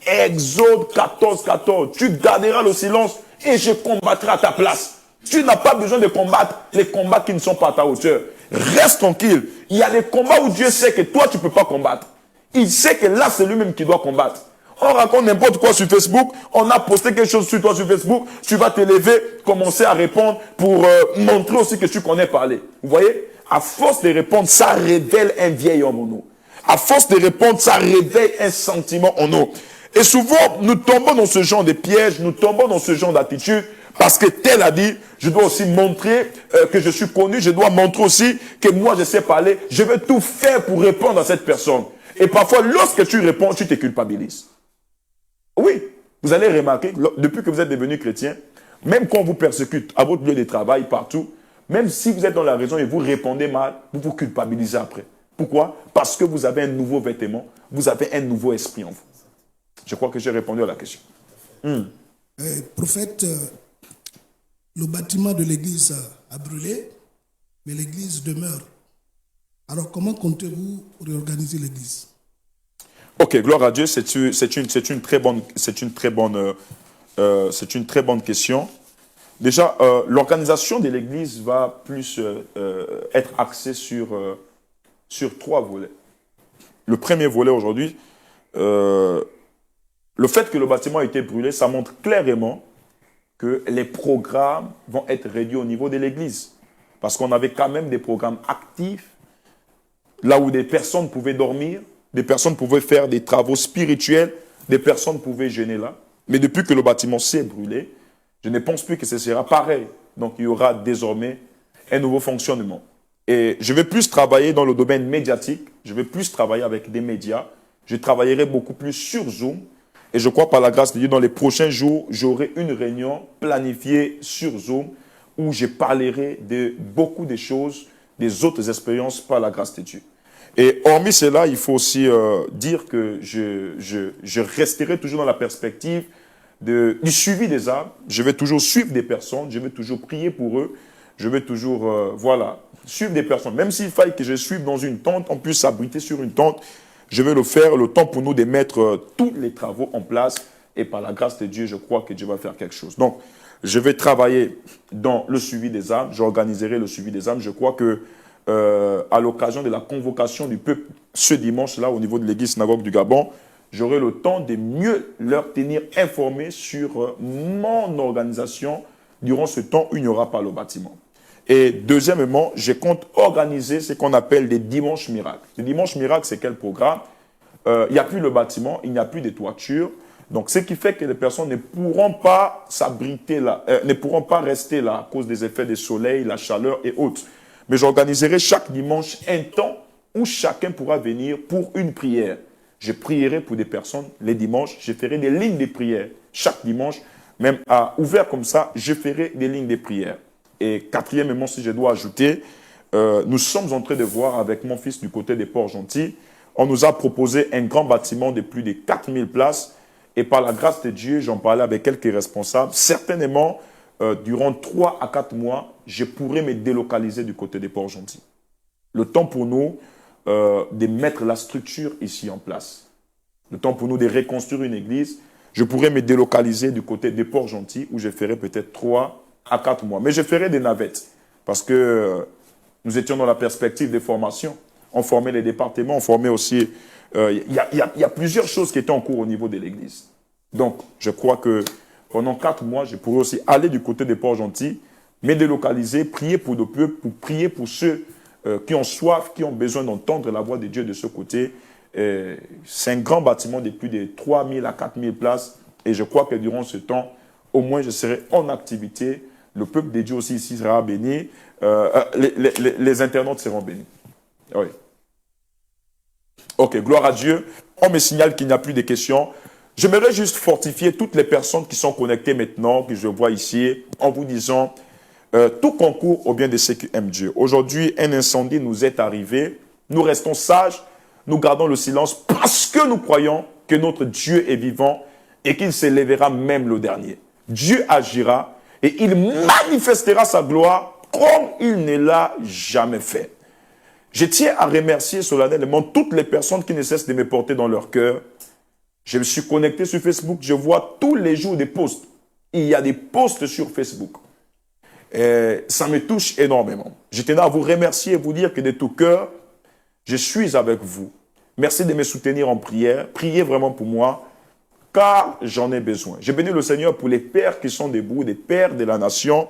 Exode 14, 14. Tu garderas le silence et je combattrai à ta place. Tu n'as pas besoin de combattre les combats qui ne sont pas à ta hauteur. Reste tranquille. Il y a des combats où Dieu sait que toi, tu ne peux pas combattre. Il sait que là, c'est lui-même qui doit combattre. On raconte n'importe quoi sur Facebook. On a posté quelque chose sur toi sur Facebook. Tu vas te lever, commencer à répondre pour montrer aussi que tu connais parler. Vous voyez? À force de répondre, ça révèle un vieil homme en nous. À force de répondre, ça réveille un sentiment en nous. Et souvent, nous tombons dans ce genre de pièges, nous tombons dans ce genre d'attitude, parce que tel a dit, je dois aussi montrer que je suis connu, je dois montrer aussi que moi je sais parler, je vais tout faire pour répondre à cette personne. Et parfois, lorsque tu réponds, tu te culpabilises. Oui, vous allez remarquer, depuis que vous êtes devenu chrétien, même quand on vous persécute à votre lieu de travail, partout, même si vous êtes dans la raison et vous répondez mal, vous vous culpabilisez après. Pourquoi? Parce que vous avez un nouveau vêtement, vous avez un nouveau esprit en vous. Je crois que j'ai répondu à la question. Prophète, le bâtiment de l'église a brûlé, mais l'église demeure. Alors comment comptez-vous réorganiser l'église? Ok, gloire à Dieu, c'est une très bonne question. Déjà, l'organisation de l'église va plus être axée sur 3 volets. Le premier volet aujourd'hui, le fait que le bâtiment a été brûlé, ça montre clairement que les programmes vont être réduits au niveau de l'église. Parce qu'on avait quand même des programmes actifs, là où des personnes pouvaient dormir, des personnes pouvaient faire des travaux spirituels, des personnes pouvaient jeûner là. Mais depuis que le bâtiment s'est brûlé, je ne pense plus que ce sera pareil. Donc il y aura désormais un nouveau fonctionnement. Et je vais plus travailler dans le domaine médiatique, je vais plus travailler avec des médias, je travaillerai beaucoup plus sur Zoom. Et je crois par la grâce de Dieu, dans les prochains jours, j'aurai une réunion planifiée sur Zoom où je parlerai de beaucoup de choses, des autres expériences par la grâce de Dieu. Et hormis cela, il faut aussi dire que je resterai toujours dans la perspective du suivi des âmes. Je vais toujours suivre des personnes, je vais toujours prier pour eux, je vais toujours, suivre des personnes. Même s'il faille que je suive dans une tente, on puisse s'abriter sur une tente, je vais le faire, le temps pour nous de mettre tous les travaux en place. Et par la grâce de Dieu, je crois que Dieu va faire quelque chose. Donc, je vais travailler dans le suivi des âmes, j'organiserai le suivi des âmes. Je crois que à l'occasion de la convocation du peuple ce dimanche-là au niveau de l'église synagogue du Gabon, j'aurai le temps de mieux leur tenir informés sur mon organisation durant ce temps où il n'y aura pas le bâtiment. Et deuxièmement, je compte organiser ce qu'on appelle des dimanches miracles. Les dimanches miracles, c'est quel programme? Il n'y a plus le bâtiment, il n'y a plus de toiture. Donc, ce qui fait que les personnes ne pourront pas s'abriter là, ne pourront pas rester là à cause des effets du soleil, la chaleur et autres. Mais j'organiserai chaque dimanche un temps où chacun pourra venir pour une prière. Je prierai pour des personnes les dimanches, je ferai des lignes de prière. Chaque dimanche, même ouvert comme ça, je ferai des lignes de prière. Et quatrièmement, si je dois ajouter, nous sommes en train de voir avec mon fils du côté des Port-Gentil, on nous a proposé un grand bâtiment de plus de 4000 places. Et par la grâce de Dieu, j'en parlais avec quelques responsables. Certainement, durant 3 à 4 mois, je pourrais me délocaliser du côté des Port-Gentil. Le temps pour nous de mettre la structure ici en place. Le temps pour nous de reconstruire une église. Je pourrais me délocaliser du côté des Port-Gentil où je ferai peut-être 3 à 4 mois. Mais je ferai des navettes parce que nous étions dans la perspective des formations. On formait les départements, on formait aussi... Il y a plusieurs choses qui étaient en cours au niveau de l'église. Donc, je crois que pendant 4 mois, je pourrais aussi aller du côté des Port-Gentil, me délocaliser, prier pour le peuple, pour prier pour ceux qui ont soif, qui ont besoin d'entendre la voix de Dieu de ce côté. C'est un grand bâtiment de plus de 3000 à 4000 places. Et je crois que durant ce temps, au moins, je serai en activité. Le peuple de Dieu aussi ici sera béni. Les internautes seront bénis. Oui. Ok, gloire à Dieu. On me signale qu'il n'y a plus de questions. J'aimerais juste fortifier toutes les personnes qui sont connectées maintenant, que je vois ici, en vous disant, tout concourt au bien de ceux qui aiment Dieu. Aujourd'hui, un incendie nous est arrivé. Nous restons sages, nous gardons le silence parce que nous croyons que notre Dieu est vivant et qu'il s'élèvera même le dernier. Dieu agira et il manifestera sa gloire comme il ne l'a jamais fait. Je tiens à remercier solennellement toutes les personnes qui ne cessent de me porter dans leur cœur. Je me suis connecté sur Facebook, je vois tous les jours des posts. Il y a des posts sur Facebook. Et ça me touche énormément. Je tenais à vous remercier et vous dire que de tout cœur, je suis avec vous. Merci de me soutenir en prière. Priez vraiment pour moi, car j'en ai besoin. Je bénis le Seigneur pour les pères qui sont debout, des pères de la nation,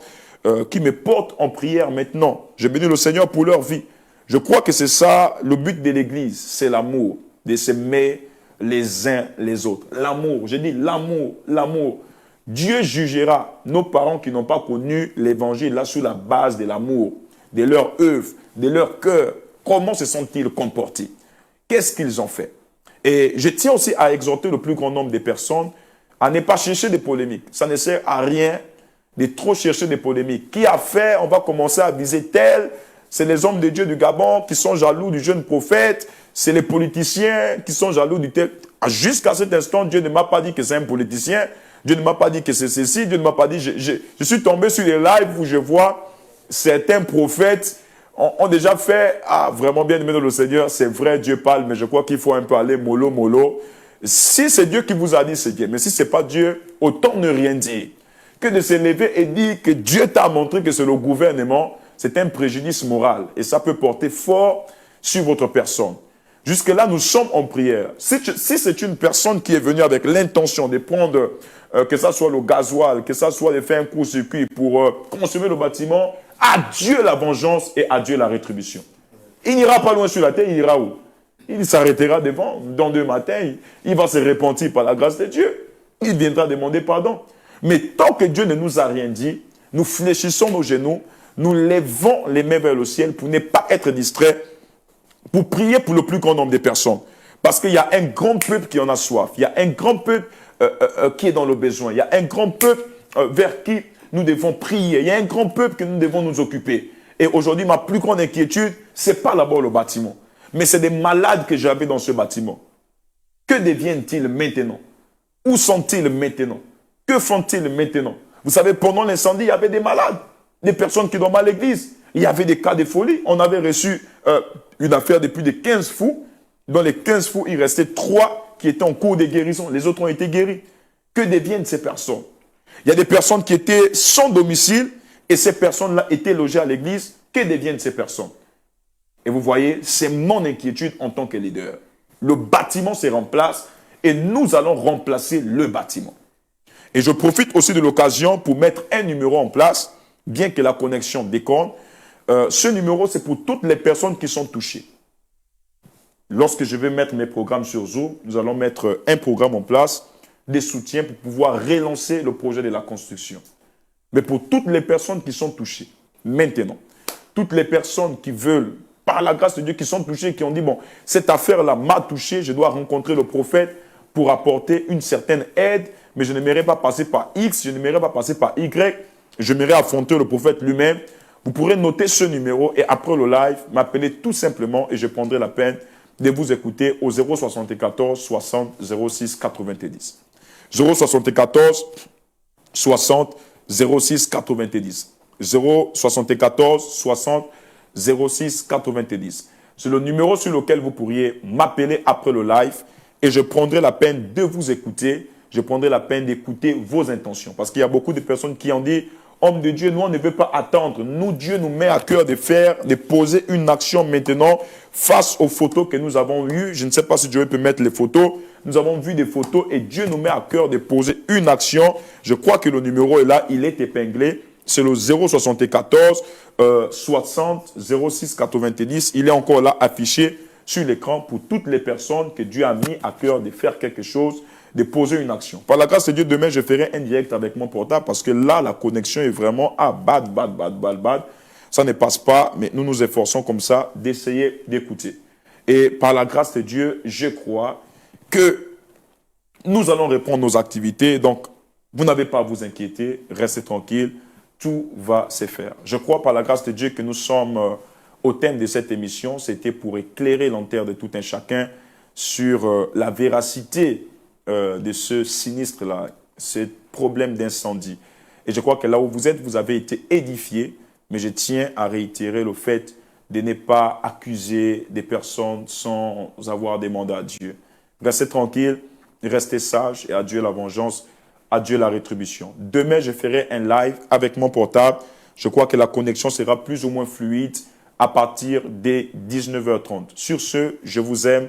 qui me portent en prière maintenant. Je bénis le Seigneur pour leur vie. Je crois que c'est ça, le but de l'Église, c'est l'amour, de s'aimer les uns les autres. L'amour, je dis l'amour, l'amour. Dieu jugera nos parents qui n'ont pas connu l'Évangile là sous la base de l'amour, de leur œuvre, de leur cœur. Comment se sont-ils comportés? Qu'est-ce qu'ils ont fait? Et je tiens aussi à exhorter le plus grand nombre de personnes à ne pas chercher des polémiques. Ça ne sert à rien de trop chercher des polémiques. Qui a fait? On va commencer à viser tel. C'est les hommes de Dieu du Gabon qui sont jaloux du jeune prophète. C'est les politiciens qui sont jaloux du tel. Jusqu'à cet instant, Dieu ne m'a pas dit que c'est un politicien. Dieu ne m'a pas dit que c'est ceci. Dieu ne m'a pas dit... Je suis tombé sur les lives où je vois certains prophètes ont déjà fait... Ah, vraiment bien aimé dans le Seigneur. C'est vrai, Dieu parle, mais je crois qu'il faut un peu aller mollo, mollo. Si c'est Dieu qui vous a dit, c'est bien. Mais si ce n'est pas Dieu, autant ne rien dire. Que de se lever et dire que Dieu t'a montré que c'est le gouvernement... C'est un préjudice moral et ça peut porter fort sur votre personne. Jusque-là, nous sommes en prière. Si c'est une personne qui est venue avec l'intention de prendre, que ça soit le gasoil, que ça soit de faire un court-circuit pour consommer le bâtiment, à Dieu la vengeance et à Dieu la rétribution. Il n'ira pas loin sur la terre, il ira où? Il s'arrêtera devant, dans 2 matins, il va se repentir par la grâce de Dieu. Il viendra demander pardon. Mais tant que Dieu ne nous a rien dit, nous fléchissons nos genoux, nous levons les mains vers le ciel pour ne pas être distraits, pour prier pour le plus grand nombre de personnes. Parce qu'il y a un grand peuple qui en a soif. Il y a un grand peuple qui est dans le besoin. Il y a un grand peuple vers qui nous devons prier. Il y a un grand peuple que nous devons nous occuper. Et aujourd'hui, ma plus grande inquiétude, ce n'est pas d'abord le bâtiment. Mais c'est des malades que j'avais dans ce bâtiment. Que deviennent-ils maintenant? Où sont-ils maintenant? Que font-ils maintenant? Vous savez, pendant l'incendie, il y avait des malades. Des personnes qui dormaient à l'église. Il y avait des cas de folie. On avait reçu une affaire de plus de 15 fous. Dans les 15 fous, il restait 3 qui étaient en cours de guérison. Les autres ont été guéris. Que deviennent ces personnes? Il y a des personnes qui étaient sans domicile et ces personnes-là étaient logées à l'église. Que deviennent ces personnes? Et vous voyez, c'est mon inquiétude en tant que leader. Le bâtiment se remplace et nous allons remplacer le bâtiment. Et je profite aussi de l'occasion pour mettre un numéro en place. Bien que la connexion déconne, ce numéro, c'est pour toutes les personnes qui sont touchées. Lorsque je vais mettre mes programmes sur Zoom, nous allons mettre un programme en place, des soutiens pour pouvoir relancer le projet de la construction. Mais pour toutes les personnes qui sont touchées, maintenant, toutes les personnes qui veulent, par la grâce de Dieu, qui sont touchées, qui ont dit, bon, cette affaire-là m'a touché, je dois rencontrer le prophète pour apporter une certaine aide, mais je n'aimerais pas passer par X, je n'aimerais pas passer par Y, j'aimerais affronter le prophète lui-même. Vous pourrez noter ce numéro et après le live, m'appeler tout simplement et je prendrai la peine de vous écouter au 074 60 06 90. 074 60 06 90. 074 60 06 90. C'est le numéro sur lequel vous pourriez m'appeler après le live et je prendrai la peine de vous écouter. Je prendrai la peine d'écouter vos intentions. Parce qu'il y a beaucoup de personnes qui ont dit, homme de Dieu, nous, on ne veut pas attendre. Nous, Dieu nous met à cœur de poser une action maintenant face aux photos que nous avons eues. Je ne sais pas si Dieu peut mettre les photos. Nous avons vu des photos et Dieu nous met à cœur de poser une action. Je crois que le numéro est là, il est épinglé. C'est le 074 60 06 90. Il est encore là affiché sur l'écran pour toutes les personnes que Dieu a mis à cœur de faire quelque chose, de poser une action. Par la grâce de Dieu, demain, je ferai un direct avec mon portable parce que là, la connexion est vraiment bad. Ça ne passe pas, mais nous nous efforçons comme ça d'essayer d'écouter. Et par la grâce de Dieu, je crois que nous allons reprendre nos activités. Donc, vous n'avez pas à vous inquiéter, restez tranquille. tout va se faire. Je crois par la grâce de Dieu que nous sommes au thème de cette émission. C'était pour éclairer l'intérieur de tout un chacun sur la véracité de ce sinistre-là, ce problème d'incendie. Et je crois que là où vous êtes, vous avez été édifiés, mais je tiens à réitérer le fait de ne pas accuser des personnes sans avoir demandé à Dieu. Restez tranquille, restez sages et à Dieu la vengeance, à Dieu la rétribution. Demain, je ferai un live avec mon portable. Je crois que la connexion sera plus ou moins fluide à partir des 19h30. Sur ce, je vous aime.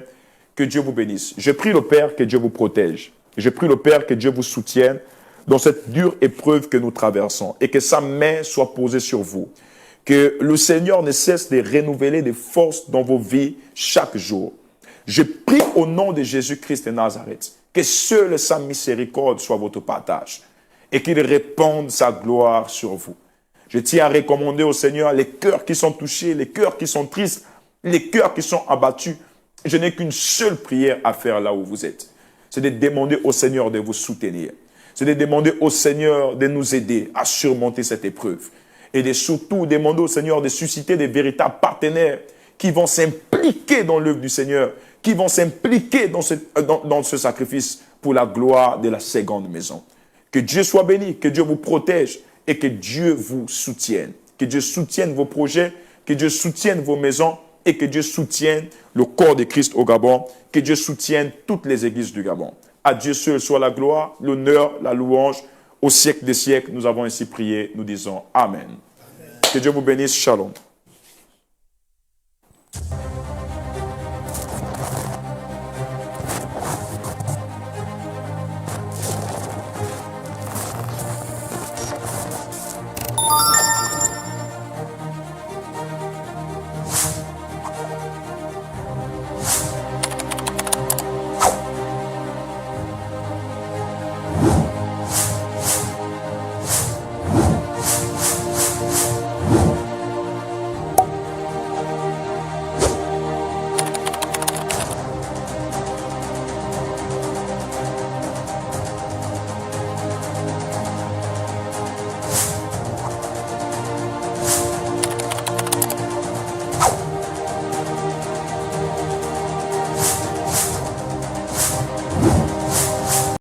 Que Dieu vous bénisse. Je prie le Père que Dieu vous protège. Je prie le Père que Dieu vous soutienne dans cette dure épreuve que nous traversons et que sa main soit posée sur vous. Que le Seigneur ne cesse de renouveler des forces dans vos vies chaque jour. Je prie au nom de Jésus-Christ de Nazareth que seule sa miséricorde soit votre partage et qu'il répande sa gloire sur vous. Je tiens à recommander au Seigneur les cœurs qui sont touchés, les cœurs qui sont tristes, les cœurs qui sont abattus. Je n'ai qu'une seule prière à faire là où vous êtes. C'est de demander au Seigneur de vous soutenir. C'est de demander au Seigneur de nous aider à surmonter cette épreuve. Et de surtout demander au Seigneur de susciter des véritables partenaires qui vont s'impliquer dans l'œuvre du Seigneur, qui vont s'impliquer dans ce sacrifice pour la gloire de la seconde maison. Que Dieu soit béni, que Dieu vous protège et que Dieu vous soutienne. Que Dieu soutienne vos projets, que Dieu soutienne vos maisons et que Dieu soutienne le corps de Christ au Gabon, que Dieu soutienne toutes les églises du Gabon. À Dieu seul soit la gloire, l'honneur, la louange. Au siècle des siècles, nous avons ainsi prié, nous disons Amen. Que Dieu vous bénisse, Shalom.